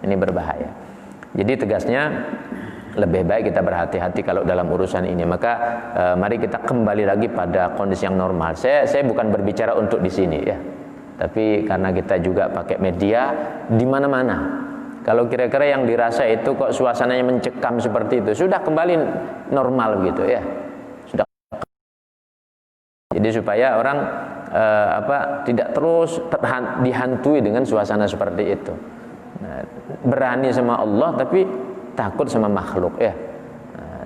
Ini berbahaya. Jadi tegasnya lebih baik kita berhati-hati kalau dalam urusan ini. Maka mari kita kembali lagi pada kondisi yang normal. Saya bukan berbicara untuk di sini ya. Tapi karena kita juga pakai media di mana-mana. Kalau kira-kira yang dirasa itu kok suasananya mencekam seperti itu, sudah kembali normal gitu ya. Sudah. Jadi supaya orang tidak terus dihantui dengan suasana seperti itu. Nah, berani sama Allah tapi takut sama makhluk ya.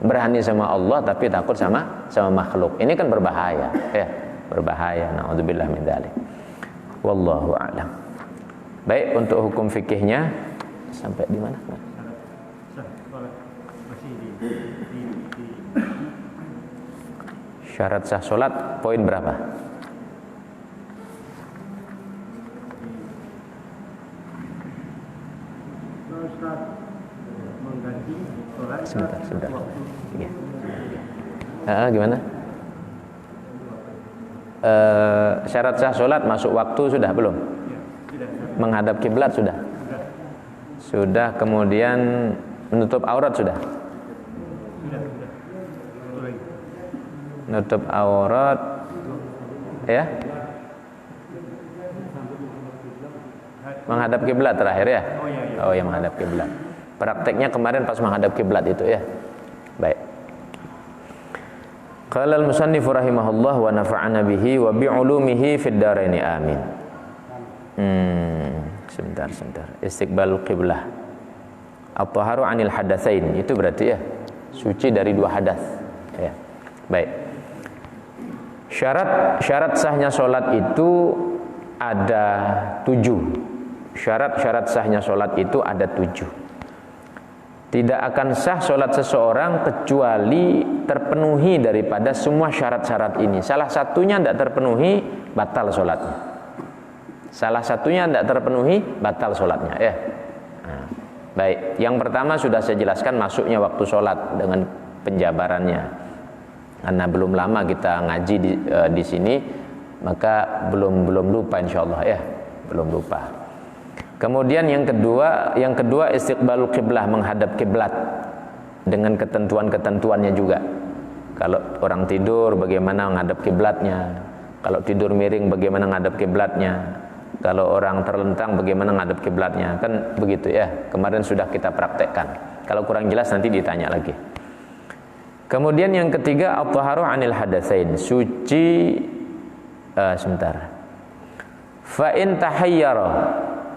Berani sama Allah tapi takut sama makhluk. Ini kan berbahaya ya. Berbahaya. Nauzubillah min dzalik. Wallahu a'lam. Baik, untuk hukum fikihnya sampai di mana? Syarat sah solat poin berapa? Ya. Gimana? Syarat sah sholat masuk waktu sudah belum? Menghadap kiblat sudah? Sudah. Kemudian menutup aurat sudah? Menutup aurat, ya? Menghadap kiblat terakhir ya? Oh ya, menghadap kiblat. Prakteknya kemarin pas menghadap kiblat itu ya. Baik. Qala al-musannif rahimahullah wa nafa'ana bihi wa bi'ulumihi fid dharaini amin. Sebentar. Istiqbalul qiblah. At-taharu 'anil hadatsain. Itu berarti ya suci dari dua hadas. Ya. Baik. Syarat sahnya salat itu ada 7. Syarat sahnya salat itu ada 7. Tidak akan sah sholat seseorang kecuali terpenuhi daripada semua syarat-syarat ini. Salah satunya tidak terpenuhi, batal sholatnya. Salah satunya tidak terpenuhi, batal sholatnya. Ya. Nah, baik. Yang pertama sudah saya jelaskan masuknya waktu sholat dengan penjabarannya. Karena belum lama kita ngaji di sini, maka belum lupa insyaallah ya, belum lupa. Kemudian yang kedua istiqbalul qiblah, menghadap kiblat dengan ketentuan-ketentuannya juga. Kalau orang tidur bagaimana menghadap kiblatnya, kalau tidur miring bagaimana menghadap kiblatnya, kalau orang terlentang bagaimana menghadap kiblatnya, kan begitu ya. Kemarin sudah kita praktekkan. Kalau kurang jelas nanti ditanya lagi. Kemudian yang ketiga at-taharu 'anil hadatsain, suci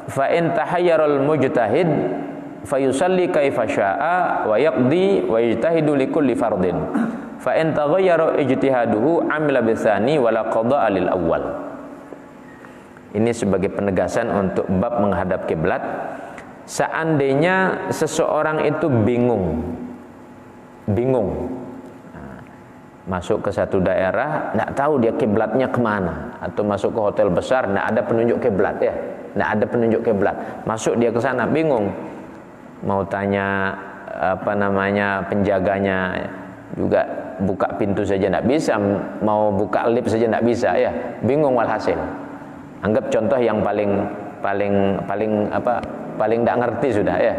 Fa in tahayyara al-mujtahid fayusalli kaifa syaa wa yaqdi wa yajtahidu li kulli fardin. Fa in taghayyara ijtihaduhu amila bisani wala qada'a lil awwal. Ini sebagai penegasan untuk bab menghadap kiblat. Seandainya seseorang itu bingung, masuk ke satu daerah, tidak tahu dia kiblatnya kemana, atau masuk ke hotel besar, tidak ada penunjuk kiblat ya, tidak ada penunjuk kiblat. Masuk dia ke sana bingung, mau tanya penjaganya juga buka pintu saja tidak bisa, mau buka lift saja tidak bisa ya, bingung walhasil. Anggap contoh yang paling tidak ngerti sudah ya,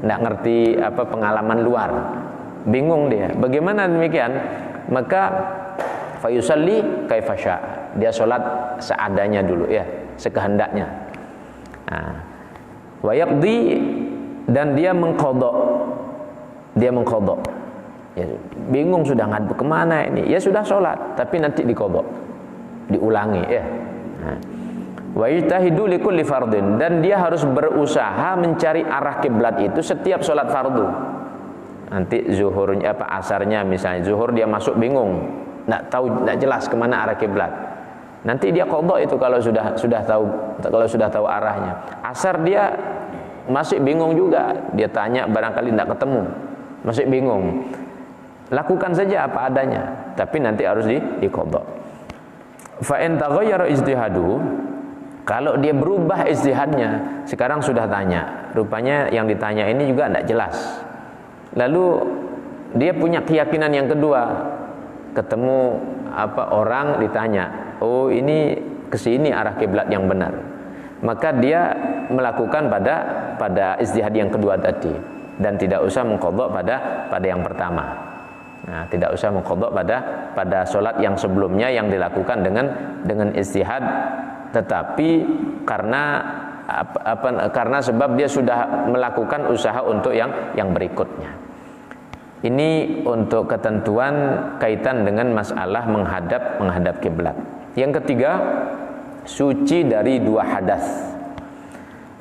tidak ngerti pengalaman luar, bingung dia. Bagaimana demikian? Maka fayusalli kaifa syaa, dia sholat seadanya dulu ya, sekehendaknya. Wa yaqdi, dan dia mengqadha. Ya, bingung sudah ngadep kemana ini? Ya sudah sholat, tapi nanti diqadha, diulangi ya. Wa yajtahidu li kulli fardin, dan dia harus berusaha mencari arah kiblat itu setiap sholat fardu. Nanti zuhurnya asarnya misalnya, zuhur dia masuk bingung, tidak jelas kemana arah kiblat. Nanti dia qadha itu kalau sudah tahu arahnya. Asar dia masih bingung juga, dia tanya barangkali tidak ketemu, masih bingung. Lakukan saja apa adanya, tapi nanti harus diqadha. Fa in taghayyara ijtihadu, kalau dia berubah ijtihadnya, sekarang sudah tanya, rupanya yang ditanya ini juga tidak jelas. Lalu dia punya keyakinan yang kedua, ketemu orang ditanya, oh ini kesini arah kiblat yang benar, maka dia melakukan pada ijtihad yang kedua tadi, dan tidak usah mengqadha pada yang pertama. Nah, tidak usah mengqadha pada sholat yang sebelumnya yang dilakukan dengan ijtihad, tetapi karena sebab dia sudah melakukan usaha untuk yang berikutnya. Ini untuk ketentuan kaitan dengan masalah menghadap kiblat. Yang ketiga, suci dari dua hadas.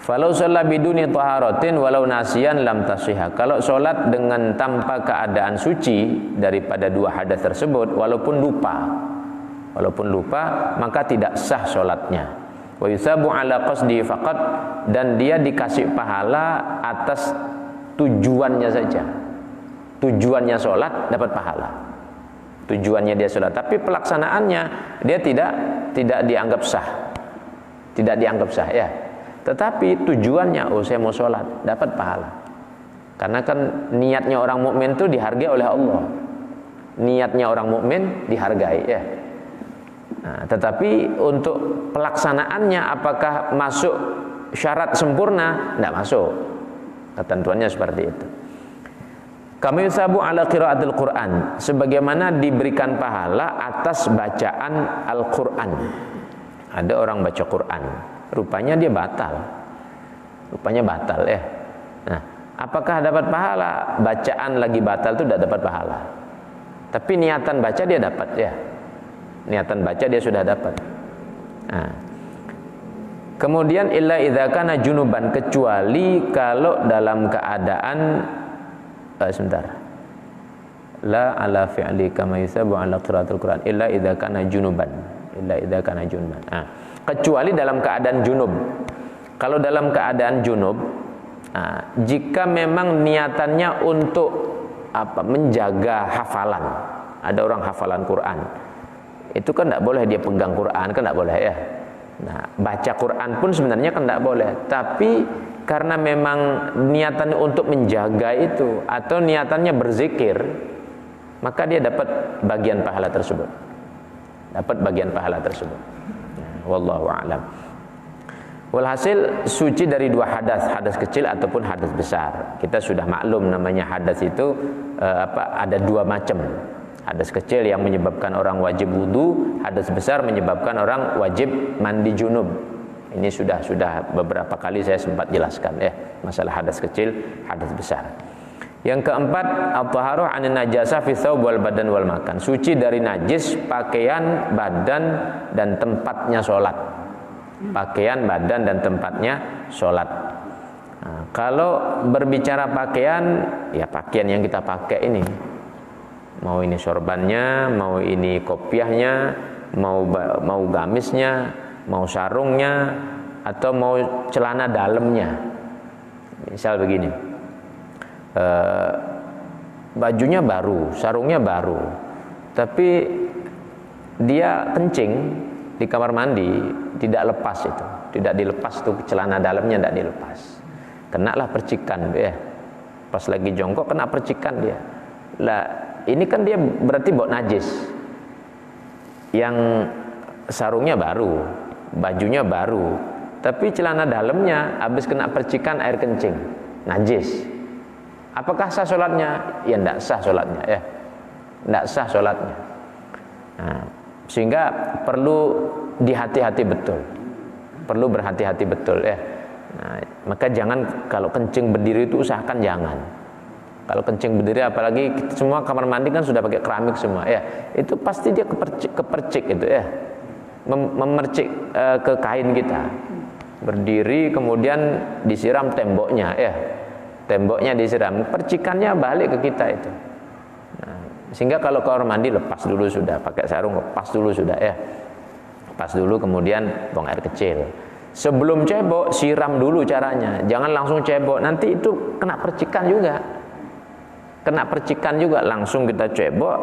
Falau shalla biduni taharatin walau nasiyan lam tasihha. Kalau sholat dengan tanpa keadaan suci daripada dua hadas tersebut, walaupun lupa, maka tidak sah sholatnya. Wa yusabu ala qasdi faqat, dan dia dikasih pahala atas tujuannya saja. Tujuannya sholat dapat pahala, tujuannya dia sholat, tapi pelaksanaannya dia tidak dianggap sah ya. Tetapi tujuannya, saya mau sholat, dapat pahala. Karena kan niatnya orang mukmin itu dihargai oleh Allah. Niatnya orang mukmin dihargai ya. Nah, tetapi untuk pelaksanaannya apakah masuk syarat sempurna? Tidak masuk. Ketentuannya seperti itu. Kami yusabu ala qiraatil Quran, sebagaimana diberikan pahala atas bacaan Al-Quran. Ada orang baca Quran, rupanya dia batal. Rupanya batal ya. Nah, apakah dapat pahala? Bacaan lagi batal itu tidak dapat pahala. Tapi niatan baca dia dapat ya. Niatan baca dia sudah dapat. Nah, kemudian illa idza kana junuban, kecuali kalau dalam keadaan sebentar. La ala fi'li kama yusabu ala qiraatil Quran illa idza kana junuban. Illa idza kana junuban. Kecuali dalam keadaan junub. Kalau dalam keadaan junub, jika memang niatannya untuk menjaga hafalan. Ada orang hafalan Quran. Itu kan tidak boleh dia pegang Quran, kan tidak boleh ya. Nah, baca Quran pun sebenarnya kan tidak boleh. Tapi karena memang niatannya untuk menjaga itu atau niatannya berzikir, maka dia dapat bagian pahala tersebut. Dapat bagian pahala tersebut. Wallahu a'lam. Walhasil suci dari dua hadas, hadas kecil ataupun hadas besar. Kita sudah maklum namanya hadas itu ada dua macam. Hadas kecil yang menyebabkan orang wajib wudu, hadas besar menyebabkan orang wajib mandi junub. Ini sudah beberapa kali saya sempat jelaskan ya, masalah hadas kecil, hadas besar. Yang keempat, at-taharah 'anil najasah fi thawb wal badan wal makan. Suci dari najis pakaian, badan dan tempatnya sholat. Pakaian, badan dan tempatnya sholat. Nah, kalau berbicara pakaian, ya pakaian yang kita pakai ini, mau ini sorbannya, mau ini kopiahnya, mau gamisnya, mau sarungnya, atau mau celana dalamnya. Misal begini, bajunya baru, sarungnya baru, tapi dia kencing di kamar mandi, tidak lepas itu, tidak dilepas tuh celana dalamnya, tidak dilepas, kenalah percikan ya. Pas lagi jongkok kena percikan dia. Lah ini kan dia berarti bau najis. Yang sarungnya baru, bajunya baru, tapi celana dalamnya habis kena percikan air kencing, najis. Apakah sah sholatnya? Ya tidak sah sholatnya ya, tidak sah sholatnya. Nah, sehingga perlu dihati-hati betul, perlu berhati-hati betul ya. Nah, maka jangan kalau kencing berdiri itu usahakan jangan. Kalau kencing berdiri, apalagi semua kamar mandi kan sudah pakai keramik semua ya, itu pasti dia kepercik itu ya, memercik ke kain kita. Berdiri kemudian disiram temboknya ya, temboknya disiram, percikannya balik ke kita itu. Nah, sehingga kalau kamar mandi lepas dulu sudah, pakai sarung lepas dulu sudah ya, lepas dulu kemudian buang air kecil. Sebelum cebok siram dulu caranya, jangan langsung cebok, nanti itu kena percikan juga. Kena percikan juga, langsung kita cebok,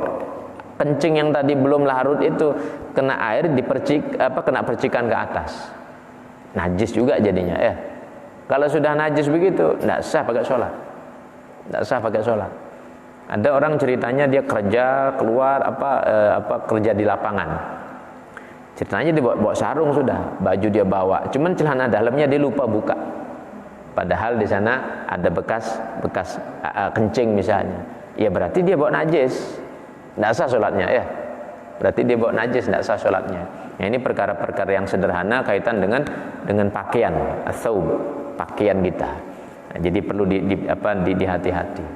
kencing yang tadi belum larut itu kena air kena percikan ke atas, najis juga jadinya ya. Kalau sudah najis begitu, tidak sah pakai sholat, tidak sah pakai sholat. Ada orang ceritanya dia kerja keluar kerja di lapangan, ceritanya dia bawa sarung sudah, baju dia bawa, cuman celana dalamnya dia lupa buka. Padahal di sana ada bekas kencing misalnya, ya berarti dia bawa najis, tidak sah sholatnya ya. Berarti dia bawa najis, tidak sah sholatnya. Nah, ini perkara-perkara yang sederhana kaitan dengan pakaian, as-saub, pakaian kita. Nah, jadi perlu dihati-hati.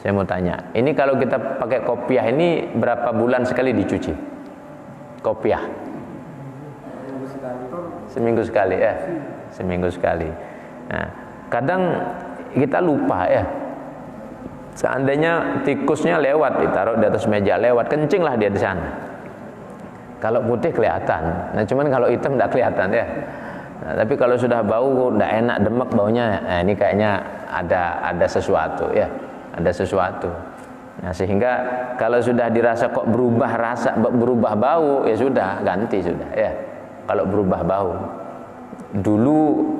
Saya mau tanya, ini kalau kita pakai kopiah ini berapa bulan sekali dicuci? Kopiah? Seminggu sekali ya, seminggu sekali. Nah, kadang kita lupa ya. Seandainya tikusnya lewat, ditaruh di atas meja, lewat, kencinglah dia di sana. Kalau putih kelihatan, nah cuman kalau hitam tidak kelihatan ya. Nah, tapi kalau sudah bau, tidak enak, demek baunya, nah ini kayaknya ada sesuatu ya, ada sesuatu. Nah, sehingga kalau sudah dirasa kok berubah bau, ya sudah ganti sudah ya. Kalau berubah bau. Dulu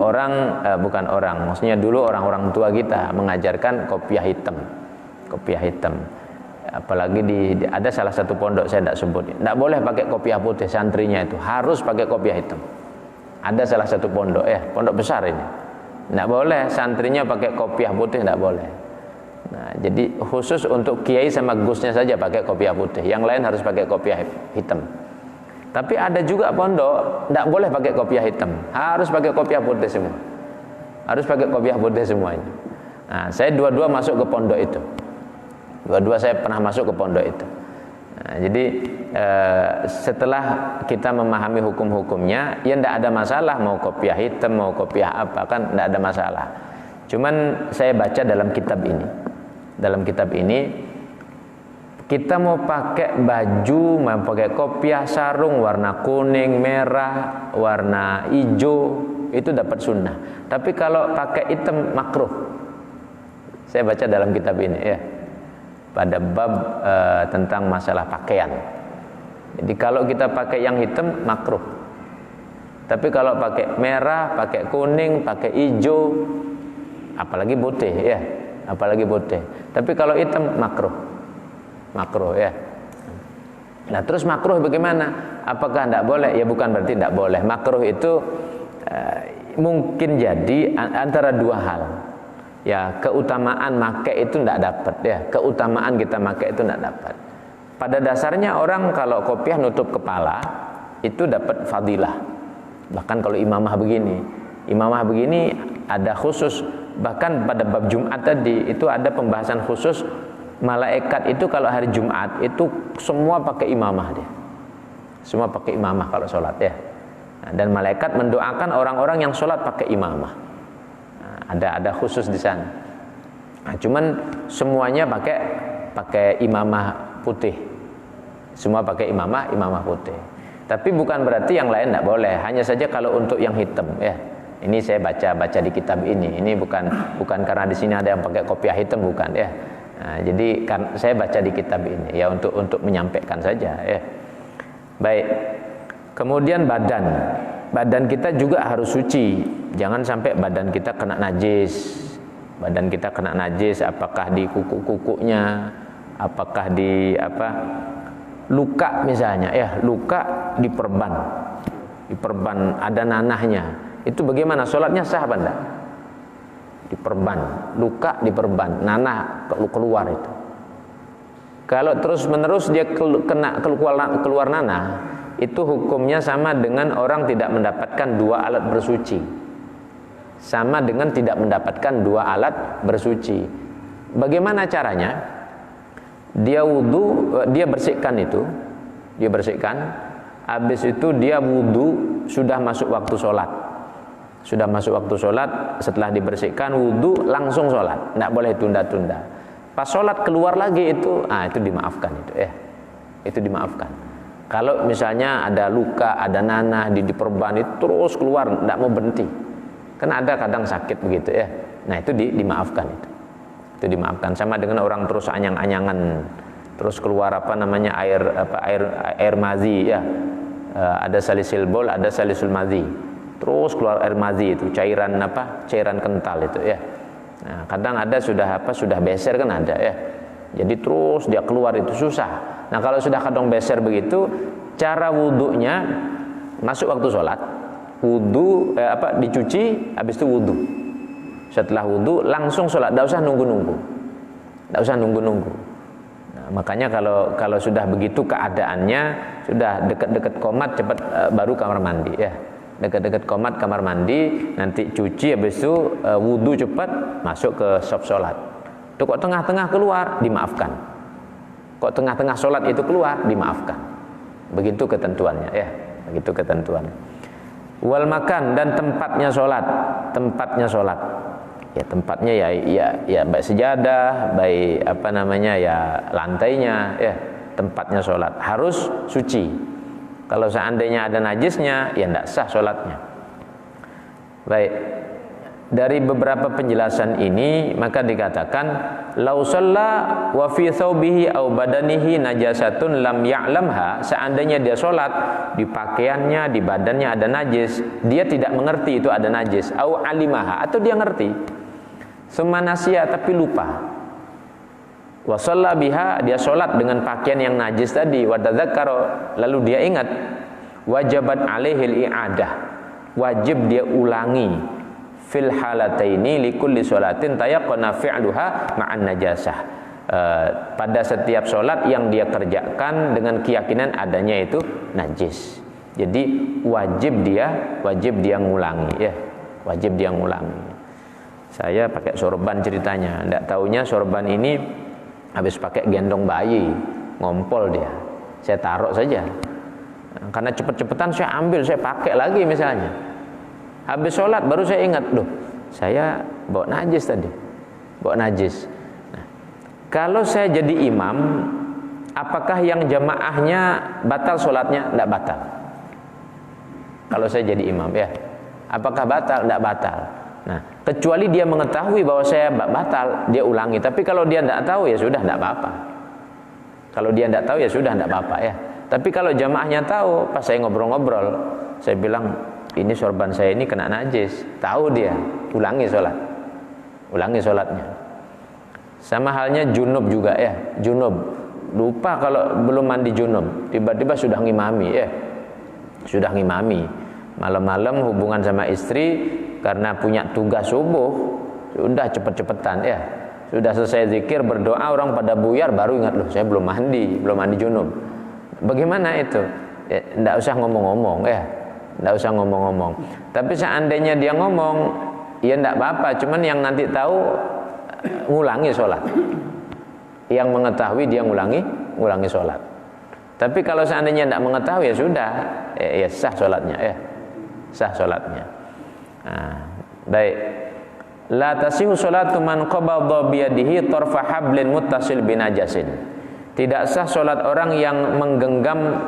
bukan orang, maksudnya dulu orang-orang tua kita mengajarkan kopiah hitam. Kopiah hitam. Apalagi ada salah satu pondok, saya tidak sebut. Tidak boleh pakai kopiah putih, santrinya itu harus pakai kopiah hitam. Ada salah satu pondok, pondok besar ini. Tidak boleh santrinya pakai kopiah putih, tidak boleh. Nah, jadi khusus untuk kiai sama gusnya saja pakai kopiah putih. Yang lain harus pakai kopiah hitam. Tapi ada juga pondok tidak boleh pakai kopiah hitam, harus pakai kopiah putih semua. Harus pakai kopiah putih semuanya. Nah, saya dua-dua masuk ke pondok itu. Dua-dua saya pernah masuk ke pondok itu. Nah, jadi setelah kita memahami hukum-hukumnya, ya tidak ada masalah mau kopiah hitam, mau kopiah apa, kan tidak ada masalah. Cuman saya baca dalam kitab ini. Dalam kitab ini kita mau pakai baju, mau pakai kopiah sarung warna kuning, merah, warna hijau, itu dapat sunnah. Tapi kalau pakai hitam makruh. Saya baca dalam kitab ini pada bab tentang masalah pakaian. Jadi kalau kita pakai yang hitam makruh. Tapi kalau pakai merah, pakai kuning, pakai hijau, apalagi putih apalagi putih. Tapi kalau hitam makruh. Makruh Nah, terus makruh bagaimana? Apakah tidak boleh? Ya bukan berarti tidak boleh. Makruh itu mungkin jadi antara dua hal. Ya, keutamaan makai itu tidak dapat keutamaan kita makai itu tidak dapat. Pada dasarnya orang kalau kopiah nutup kepala itu dapat fadilah. Bahkan kalau imamah begini ada khusus. Bahkan pada bab Jumat tadi itu ada pembahasan khusus. Malaikat itu kalau hari Jumat itu semua pakai imamah dia. Semua pakai imamah kalau sholat Nah, dan malaikat mendoakan orang-orang yang sholat pakai imamah. Nah, ada khusus di sana. Nah, cuman semuanya pakai imamah putih. Semua pakai imamah putih. Tapi bukan berarti yang lain tidak boleh. Hanya saja kalau untuk yang hitam Ini saya baca di kitab ini. Ini bukan karena di sini ada yang pakai kopiah hitam, bukan Nah, jadi saya baca di kitab ini untuk menyampaikan saja Baik. Kemudian badan kita juga harus suci. Jangan sampai badan kita kena najis. Badan kita kena najis, apakah di kuku-kukunya, apakah di luka misalnya luka diperban ada nanahnya. Itu bagaimana sholatnya sah apa enggak? Diperban, luka diperban, nanah keluar itu. Kalau terus menerus dia keluar nanah, itu hukumnya sama dengan orang tidak mendapatkan dua alat bersuci. Sama dengan tidak mendapatkan dua alat bersuci. Bagaimana caranya? Dia wudu, dia bersihkan itu, habis itu dia wudu, sudah masuk waktu sholat. Sudah masuk waktu sholat, setelah dibersihkan wudu langsung sholat, tidak boleh tunda-tunda. Pas sholat keluar lagi itu dimaafkan itu dimaafkan. Kalau misalnya ada luka, ada nanah diperban itu terus keluar, tidak mau berhenti, kan ada kadang sakit begitu Nah itu dimaafkan itu dimaafkan. Sama dengan orang terus anyang-anyangan, terus keluar air mazi ada salisil bol, ada salisul mazi. Terus keluar air mazi itu cairan kental itu Nah, kadang ada sudah beser kan ada Jadi terus dia keluar itu susah. Nah, kalau sudah kadang beser begitu, cara wudunya masuk waktu sholat, wudu dicuci, habis itu wudu. Setelah wudu langsung sholat, tidak usah nunggu-nunggu. Nah, makanya kalau sudah begitu keadaannya, sudah dekat-dekat qomat cepat baru kamar mandi Dekat-dekat qomat kamar mandi, nanti cuci, habis itu wudu cepat masuk ke sop sholat. Itu kok tengah-tengah keluar, dimaafkan. Kok tengah-tengah sholat itu keluar, dimaafkan. Begitu ketentuannya begitu ketentuannya. Wal makan, dan tempatnya sholat. Tempatnya baik sejadah, baik lantainya tempatnya sholat harus suci. Kalau seandainya ada najisnya, ya tidak sah sholatnya. Baik. dari beberapa penjelasan ini maka dikatakan lau shalla wa fi thawbihi aw badanihi najasatun lam ya'lamha, seandainya dia sholat di pakaiannya, di badannya ada najis, dia tidak mengerti itu ada najis, au alimaha, atau dia ngerti summa nasiya tapi lupa, wa shalla biha, dia sholat dengan pakaian yang najis tadi, wa tadzakkara, lalu dia ingat, wajabat alaihil i'adah, wajib dia ulangi fil halataini likulli sholatin tayaqqana fi'luha ma'an najasah, pada setiap sholat yang dia kerjakan dengan keyakinan adanya itu najis. Jadi wajib dia ngulangi, ya, wajib dia ngulangi. Saya pakai sorban ceritanya, ndak taunya sorban ini habis pakai gendong bayi, ngompol dia, saya taruh saja, karena cepet-cepetan saya ambil, saya pakai lagi misalnya. Habis sholat baru saya ingat, loh saya bawa najis tadi, bawa najis. Nah, kalau saya jadi imam, apakah yang jamaahnya batal sholatnya? Tidak batal. Kalau saya jadi imam, ya, apakah batal? Tidak batal. Nah, kecuali dia mengetahui bahwa saya batal, dia ulangi. Tapi kalau dia tidak tahu, ya sudah, tidak apa-apa. Kalau dia tidak tahu, ya sudah, tidak apa-apa, ya. Tapi kalau jamaahnya tahu, pas saya ngobrol-ngobrol, saya bilang, ini sorban saya ini kena najis, tahu dia, ulangi sholat, ulangi sholatnya. Sama halnya junub juga, ya, junub, lupa kalau belum mandi junub, tiba-tiba sudah ngimami, ya, sudah ngimami, malam-malam hubungan sama istri karena punya tugas subuh, sudah cepet-cepetan, ya, sudah selesai zikir berdoa orang pada buyar baru ingat, loh saya belum mandi junub. Bagaimana itu? Ya, tidak usah ngomong-ngomong, ya. Tidak usah ngomong-ngomong. Tapi seandainya dia ngomong, ya tidak apa-apa. Cuman yang nanti tahu ngulangi sholat. Yang mengetahui dia ngulangi sholat. Tapi kalau seandainya tidak mengetahui, ya sudah, ya sah sholatnya, ya sah sholatnya. Nah, baik. La tasihu sholatu man qabadha biyadihi tarfa hablin muttasil binajasin. Tidak sah sholat orang yang menggenggam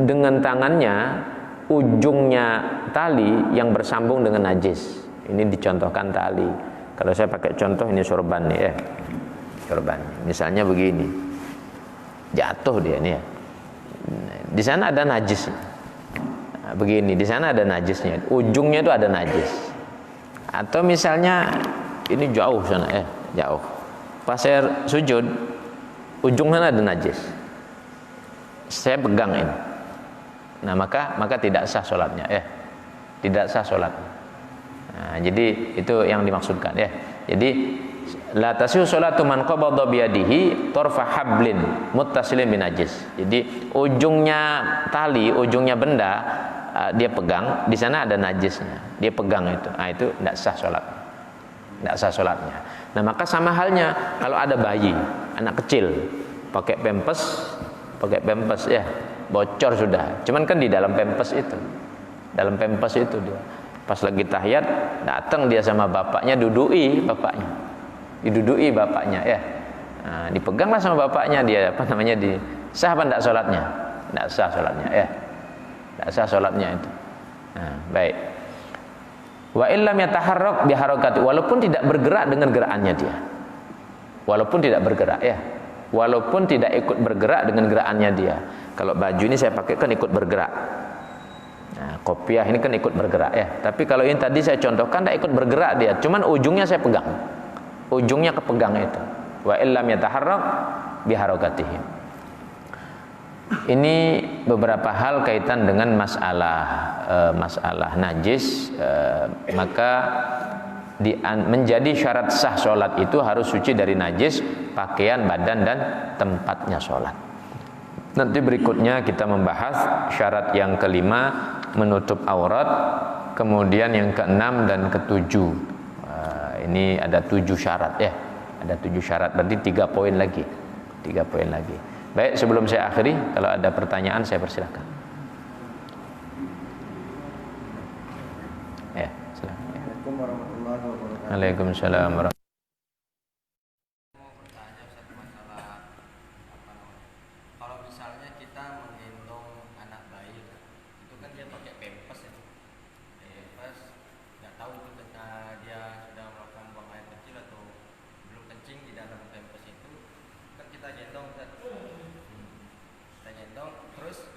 dengan tangannya ujungnya tali yang bersambung dengan najis. Ini dicontohkan tali. Kalau saya pakai contoh ini sorban nih, ya, sorban. Misalnya begini, jatuh dia nih, ya. Di sana ada najis. Nah, begini, di sana ada najisnya. Ujungnya itu ada najis. Atau misalnya ini jauh sana, jauh. Pas saya sujud, ujungnya ada najis. Saya pegang ini. Nah, maka tidak sah sholatnya, ya, tidak sah sholatnya. Nah, jadi itu yang dimaksudkan, ya. Jadi la tasihu sholatu man qabadha biyadihi tarfa hablin muttasilin binajis. Jadi ujungnya tali, ujungnya benda dia pegang, di sana ada najisnya. Dia pegang itu. Nah, itu tidak sah sholat. Tidak sah sholatnya. Nah, maka sama halnya kalau ada bayi, anak kecil pakai pempes, ya, bocor sudah. Cuman kan di dalam pempes itu. Dalam pempes itu dia. Pas lagi tahiyat, datang dia sama bapaknya, dudui bapaknya. Didudui bapaknya, ya. Nah, dipeganglah sama bapaknya dia, sah apa enggak salatnya? Enggak sah salatnya, ya. Enggak sah salatnya itu. Nah, baik. Wa illam yataharrak biharakati, walaupun tidak bergerak dengan gerakannya dia. Walaupun tidak bergerak, ya. Walaupun tidak ikut bergerak dengan gerakannya dia. Kalau baju ini saya pakai kan ikut bergerak. Nah, kopiah ini kan ikut bergerak, ya. Tapi kalau ini tadi saya contohkan tidak ikut bergerak dia, cuman ujungnya saya pegang. Ujungnya kepegang itu. Wa illam yataharrak biharakatihi. Ini beberapa hal kaitan dengan masalah najis, maka menjadi syarat sah sholat itu harus suci dari najis, pakaian, badan, dan tempatnya sholat. Nanti berikutnya kita membahas syarat yang kelima, menutup aurat, kemudian yang keenam dan ketujuh. Ini ada 7 syarat, ya. Ada 7 syarat, berarti 3 poin lagi. 3 poin lagi. Baik, sebelum saya akhiri, kalau ada pertanyaan saya persilakan. Ya, silakan. Assalamualaikum warahmatullahi wabarakatuh. Waalaikumsalam warahmatullahi wabarakatuh. Kalau misalnya kita menggendong anak bayi, itu kan dia pakai pampers ya. Pampers, nggak tahu itu dia sudah melakukan buang air kecil atau belum kencing di dalam pampers itu, kan kita gendong Ustaz. Kita gendong, terus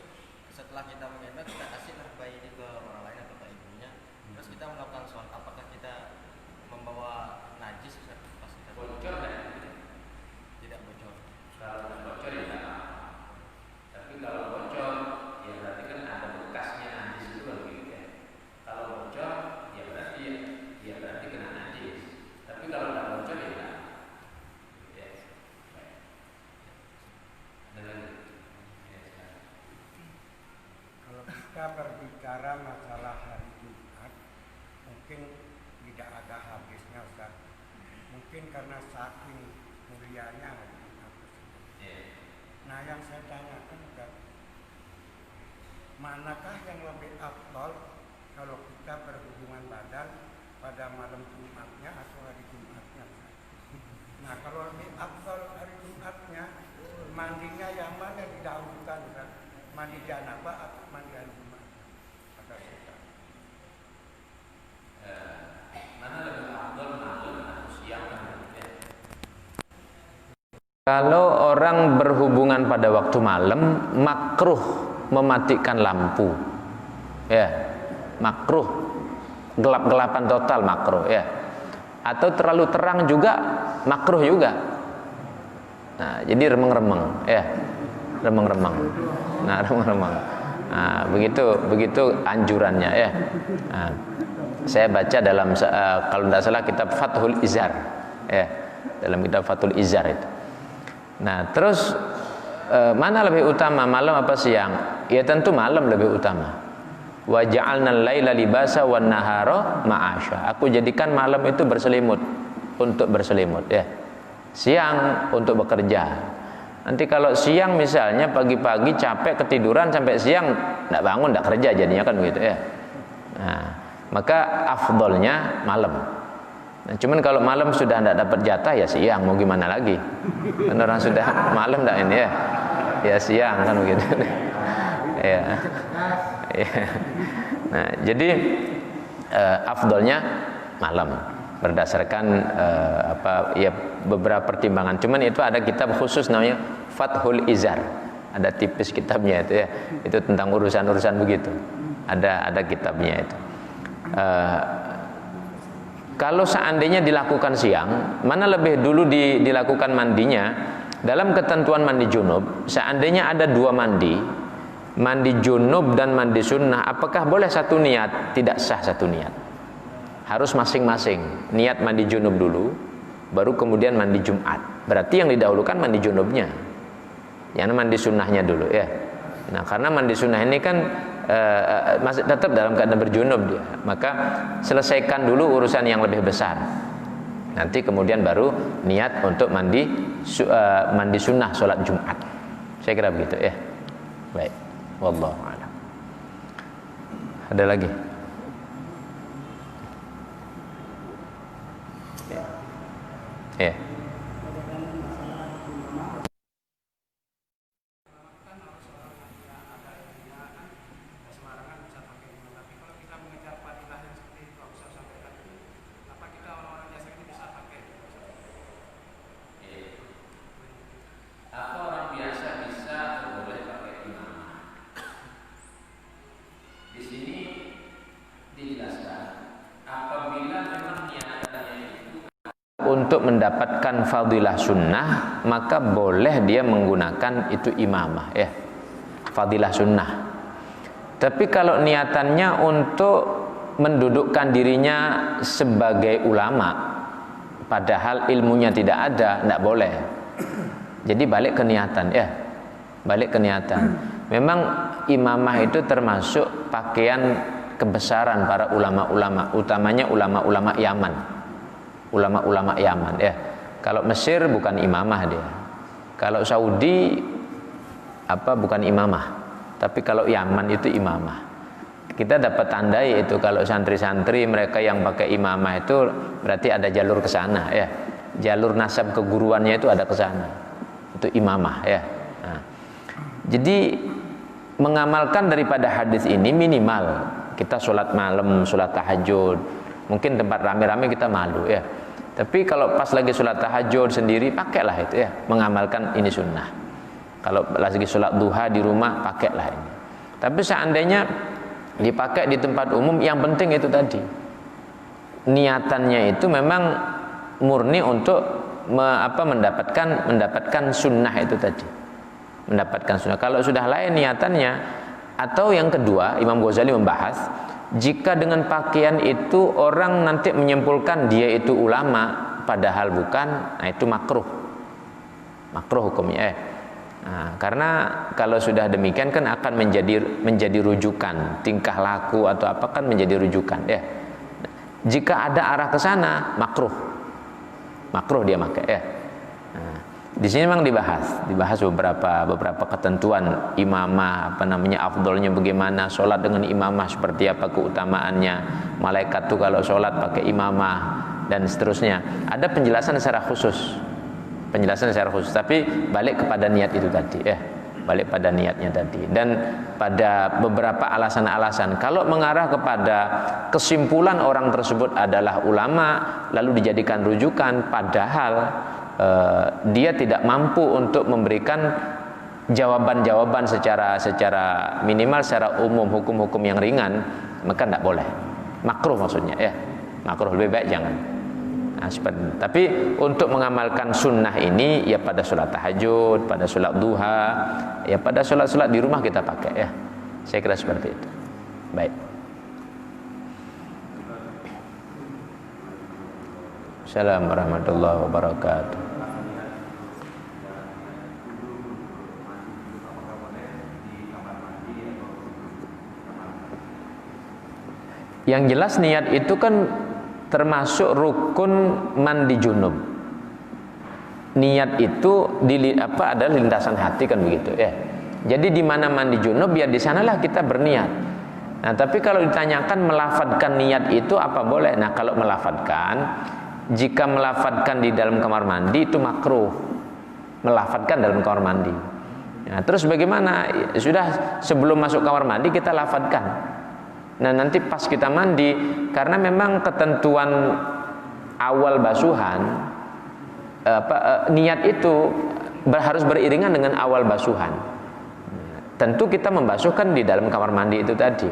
setelah kita menggendong kita kasihlah bayi ini ke orang lain atau ke ibunya. Terus kita melakukan sholat, apakah kita membawa najis Ustaz pas kita Bocor kan? tidak bocor? Kalau bocor ya tidak apa. Tapi kalau bocor ya berarti kan ada bekasnya najis itu kan gitu ya. Kalau bocor ya berarti kena najis. Tapi kalau tidak bocor ya tidak. Ya. Baik. Ada lagi? Ya, Kalau kita berbicara masalah hari Jumat, mungkin tidak ada habisnya Ustaz. Mungkin karena saking mulianya hari Jumat tersebut. Nah, yang saya tanyakan Ustaz, manakah yang lebih afdal kalau kita berhubungan badan pada malam Jumatnya atau hari Jumatnya Ustaz? Nah, kalau lebih afdal hari Jumatnya, mandinya yang mana didahulukan Ustaz? Mandi janabah atau mandi hari Jumat? Kata Ustaz. Mana lebih afdal malam atau siang kan? Ya. Kalau orang berhubungan pada waktu malam, makruh mematikan lampu. Ya. Makruh. Gelap-gelapan total makruh ya. Atau terlalu terang juga makruh juga. Nah, jadi remeng-remeng ya. Remeng-remeng. Nah, remeng-remeng. Nah, begitu anjurannya ya. Nah, saya baca dalam kalau tidak salah kitab Fathul Izar ya, dalam kitab Fathul Izar itu. Nah, terus mana lebih utama, malam apa siang? Ya tentu malam lebih utama. Wa ja'alnal laila libasa wan nahara ma'asya. Aku jadikan malam itu berselimut, untuk berselimut ya. Siang untuk bekerja. Nanti kalau siang misalnya pagi-pagi capek ketiduran sampai siang tidak bangun, tidak kerja jadinya kan begitu ya. Nah, maka afdolnya malam. Nah, cuman kalau malam sudah tidak dapat jatah ya siang, mau gimana lagi? Kan orang sudah malam tidak ini ya, ya siang kan begitu. Ya. Ya. Nah, jadi afdolnya malam berdasarkan beberapa pertimbangan. Cuman itu ada kitab khusus namanya Fathul Izar. Ada tipis kitabnya itu ya. Itu tentang urusan-urusan begitu. Ada kitabnya itu. Kalau seandainya dilakukan siang, mana lebih dulu dilakukan mandinya? Dalam ketentuan mandi junub, seandainya ada dua mandi junub dan mandi sunnah, apakah boleh satu niat? Tidak sah satu niat. Harus masing-masing. Niat mandi junub dulu, baru kemudian mandi Jumat. Berarti yang didahulukan mandi junubnya, yang mandi sunnahnya dulu ya. Nah, karena mandi sunnah ini kan masih tetap dalam keadaan berjunub dia, maka selesaikan dulu urusan yang lebih besar. Nanti kemudian baru niat untuk mandi sunnah sholat Jumat. Saya kira begitu ya. Baik, wallahu a'lam. Ada lagi? Ya. Untuk mendapatkan fadilah sunnah, maka boleh dia menggunakan itu imamah ya, fadilah sunnah. Tapi kalau niatannya untuk mendudukkan dirinya sebagai ulama, padahal ilmunya tidak ada, tidak boleh. Jadi balik ke niatan ya, balik ke niatan. Memang imamah itu termasuk pakaian kebesaran para ulama-ulama, utamanya ulama-ulama Yaman. Ulama-ulama Yaman ya. Kalau Mesir bukan imamah dia. Kalau Saudi bukan imamah. Tapi kalau Yaman itu imamah. Kita dapat tandai itu kalau santri-santri mereka yang pakai imamah itu berarti ada jalur ke sana ya. Jalur nasab keguruannya itu ada ke sana. Itu imamah ya. Nah, jadi mengamalkan daripada hadis ini minimal kita sholat malam, sholat tahajud, Mungkin tempat rame-rame kita malu ya. Tapi kalau pas lagi sholat tahajud sendiri, pakailah itu ya, mengamalkan ini sunnah. Kalau lagi sholat duha di rumah, pakailah ini. Tapi seandainya dipakai di tempat umum, yang penting itu tadi, niatannya itu memang murni untuk mendapatkan sunnah itu tadi, mendapatkan sunnah. Kalau sudah lain niatannya, atau yang kedua, Imam Ghazali membahas, jika dengan pakaian itu orang nanti menyimpulkan dia itu ulama padahal bukan, nah itu makruh hukumnya. Nah, karena kalau sudah demikian kan akan menjadi rujukan, tingkah laku atau apa kan menjadi rujukan ya. Jika ada arah ke sana, makruh dia pakai ya. Nah, di sini memang dibahas beberapa ketentuan imamah, afdolnya bagaimana, sholat dengan imamah seperti apa keutamaannya, malaikat tuh kalau sholat pakai imamah dan seterusnya. Ada penjelasan secara khusus, tapi balik kepada niat itu tadi ya, balik pada niatnya tadi. Dan pada beberapa alasan-alasan, kalau mengarah kepada kesimpulan orang tersebut adalah ulama lalu dijadikan rujukan, padahal dia tidak mampu untuk memberikan jawaban-jawaban secara minimal, secara umum, hukum-hukum yang ringan, maka tidak boleh, makruh maksudnya ya, makruh, lebih baik jangan. Nah, tapi untuk mengamalkan sunnah ini ya pada sholat tahajud, pada sholat duha, ya pada sholat di rumah kita pakai ya. Saya kira seperti itu. Baik. Assalamualaikum warahmatullahi wabarakatuh. Yang jelas niat itu kan termasuk rukun mandi junub. Niat itu adalah lintasan hati kan begitu ya. Jadi di mana mandi junub ya di sanalah kita berniat. Nah, tapi kalau ditanyakan melafadzkan niat itu apa boleh? Nah, kalau jika melafadzkan di dalam kamar mandi itu makruh. Melafadzkan dalam kamar mandi. Nah, terus bagaimana? Sudah sebelum masuk kamar mandi kita lafadzkan. Nah, nanti pas kita mandi, karena memang ketentuan awal basuhan, niat itu harus beriringan dengan awal basuhan. Tentu kita membasuhkan di dalam kamar mandi itu tadi.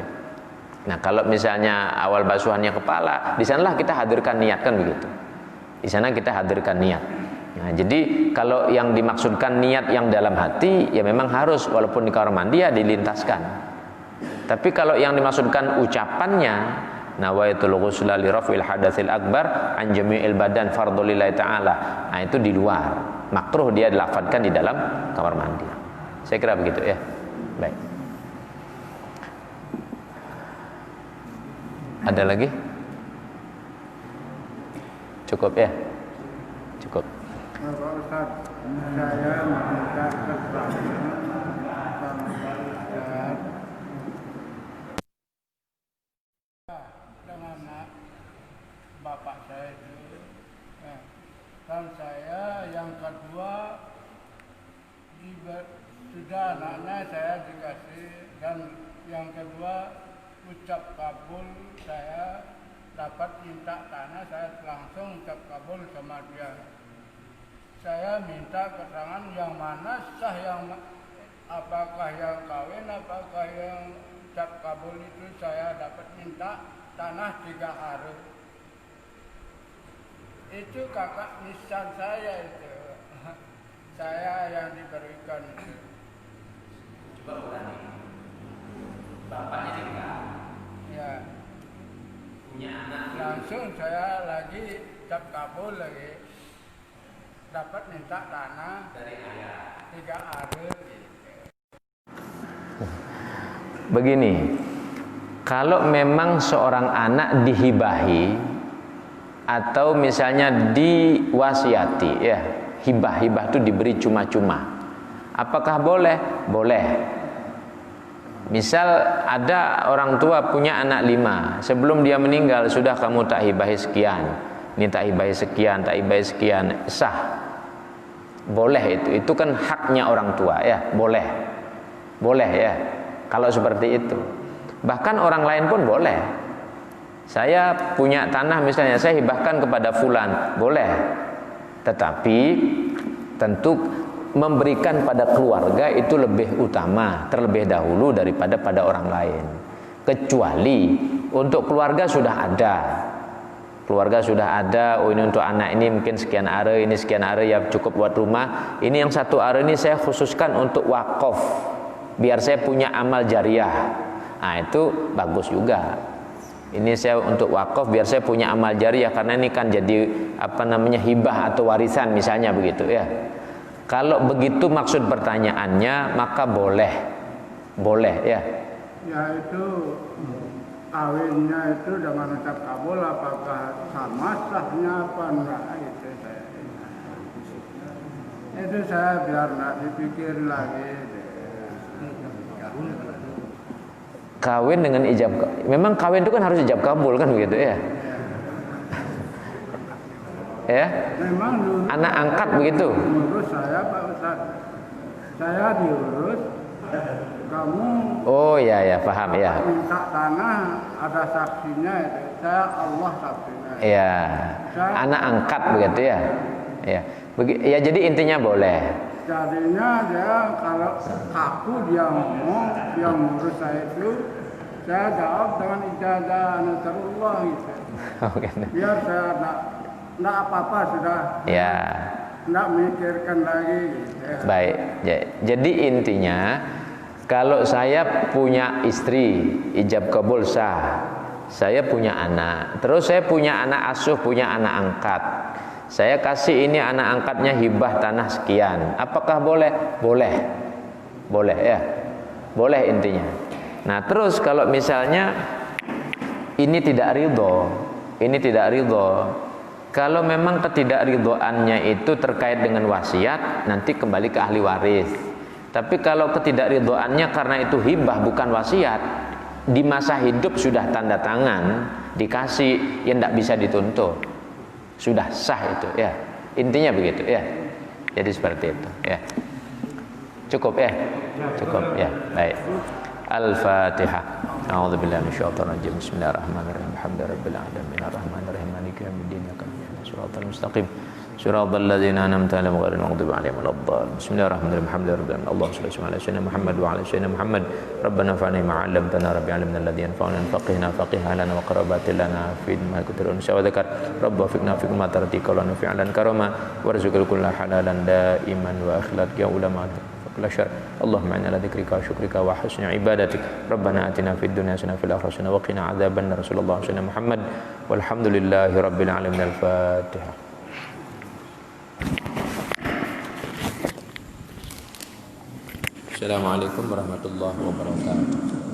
Nah, kalau misalnya awal basuhannya kepala, di sanalah kita hadirkan niat kan begitu. Di sana kita hadirkan niat. Nah, jadi kalau yang dimaksudkan niat yang dalam hati, ya memang harus walaupun di kamar mandi ya dilintaskan. Tapi kalau yang dimaksudkan ucapannya, nawaitul ghusla li raf'il hadatsil akbar an jami'il badan fardhu lillahi ta'ala. Nah, itu di luar. Makruh dia dilafadzkan di dalam kamar mandi. Saya kira begitu ya. Baik. Ada lagi? Cukup ya? Cukup. Pak Ustaz, saya minta keterangan dengan bapak saya itu, dan saya yang kedua sudah anaknya saya dikasih, dan yang kedua ucap kabul, saya dapat minta tanah, saya langsung ucap kabul sama dia. Saya minta keterangan yang mana sah, yang apakah yang kawin, apakah yang ucap kabul itu. Saya dapat minta tanah 3 hari. Itu kakak nisan saya itu. Saya yang diberikan itu. Coba ulangi. Bapaknya nikah. Ya. Punya anak. Langsung saya lagi ucap kabul lagi. Dapat minta tanah Dari ayah. 3 hari. Begini, kalau memang seorang anak dihibahi atau misalnya diwasiati ya, hibah itu diberi cuma-cuma, apakah boleh? Boleh. Misal ada orang tua punya anak 5, sebelum dia meninggal sudah kamu tak hibahi sekian, ini tak hibahi sekian, tak hibahi sekian, sah. Boleh itu kan haknya orang tua ya, boleh ya. Kalau seperti itu, bahkan orang lain pun boleh. Saya punya tanah misalnya, saya hibahkan kepada fulan, boleh. Tetapi tentu memberikan pada keluarga itu lebih utama, terlebih dahulu daripada pada orang lain. Kecuali untuk keluarga sudah ada. Keluarga sudah ada, oh ini untuk anak ini mungkin sekian are, ini sekian are ya cukup buat rumah. Ini yang 1 are ini saya khususkan untuk wakaf, biar saya punya amal jariah. Nah itu bagus juga. Ini saya untuk wakaf biar saya punya amal jariah, karena ini kan jadi hibah atau warisan misalnya begitu ya. Kalau begitu maksud pertanyaannya, maka boleh ya. Ya itu kawinnya itu dengan ucap kabul, apakah sama sahnya apa enggak, itu saya biar enggak dipikir lagi. Kawin dengan ijab, memang kawin itu kan harus ijab kabul kan begitu ya. Ya. Memang dulu anak angkat begitu. Menurut saya Pak Ustadz, saya diurus, kamu Oh ya paham ya. minta tanah, ada saksinya itu, saya Allah saksinya. Ya, anak angkat begitu ya. Ya jadi intinya boleh. Jadinya dia kalau kaku dia ngomong, dia ngurus saya itu, saya jawab dengan ijazah Nasrullah gitu. Biar saya enggak apa-apa sudah. Ya. Enggak mikirkan lagi gitu. Baik. Jadi intinya kalau saya punya istri, ijab kabul sah. Saya punya anak, terus saya punya anak asuh, punya anak angkat. Saya kasih ini anak angkatnya hibah tanah sekian. Apakah boleh? Boleh ya. Boleh intinya. Nah terus kalau misalnya ini tidak ridho, kalau memang ketidakridhoannya itu terkait dengan wasiat, nanti kembali ke ahli waris. Tapi kalau ketidakridhoannya karena itu hibah bukan wasiat, di masa hidup sudah tanda tangan, dikasih, ya tidak bisa dituntut. Sudah sah itu ya. Intinya begitu ya. Jadi seperti itu ya. Cukup ya. Baik. Al-Fatihah. A'udzubillahi minasyaitonir rajim. Bismillahirrahmanirrahim. Alhamdulillahirabbil alamin arrahmanirrahim maliki yaumiddin. Shiratal mustaqim. Shiratal ladzina an'amta 'alaihim ghairil maghdubi 'alaihim waladdallin. Bismillahirrahmanirrahim. Alhamdulillahirabbil alamin. Allahumma shalli ala sayyidina Muhammad wa ala sayyidina Muhammad. Rabbana fa'alna ma 'allamtana rabbi 'allimna alladhi yanfa'una faqihna faqihna lana wa qarabatil lana fi ma kutirun syawadzakar. Rabba fiqna fi ma tartika lana fi'lan karama warzuqil kulla halalan daiman wa akhlaq ya ulama الأشهر اللهم إنا على ذكرك وشكرك وحسن عبادتك ربنا آتنا في الدنيا حسنة وفي الآخرة حسنة وقنا عذاب النار رسول الله صلى الله عليه وسلم محمد والحمد لله رب العالمين الفاتحة. Assalamualaikum warahmatullahi wabarakatuh.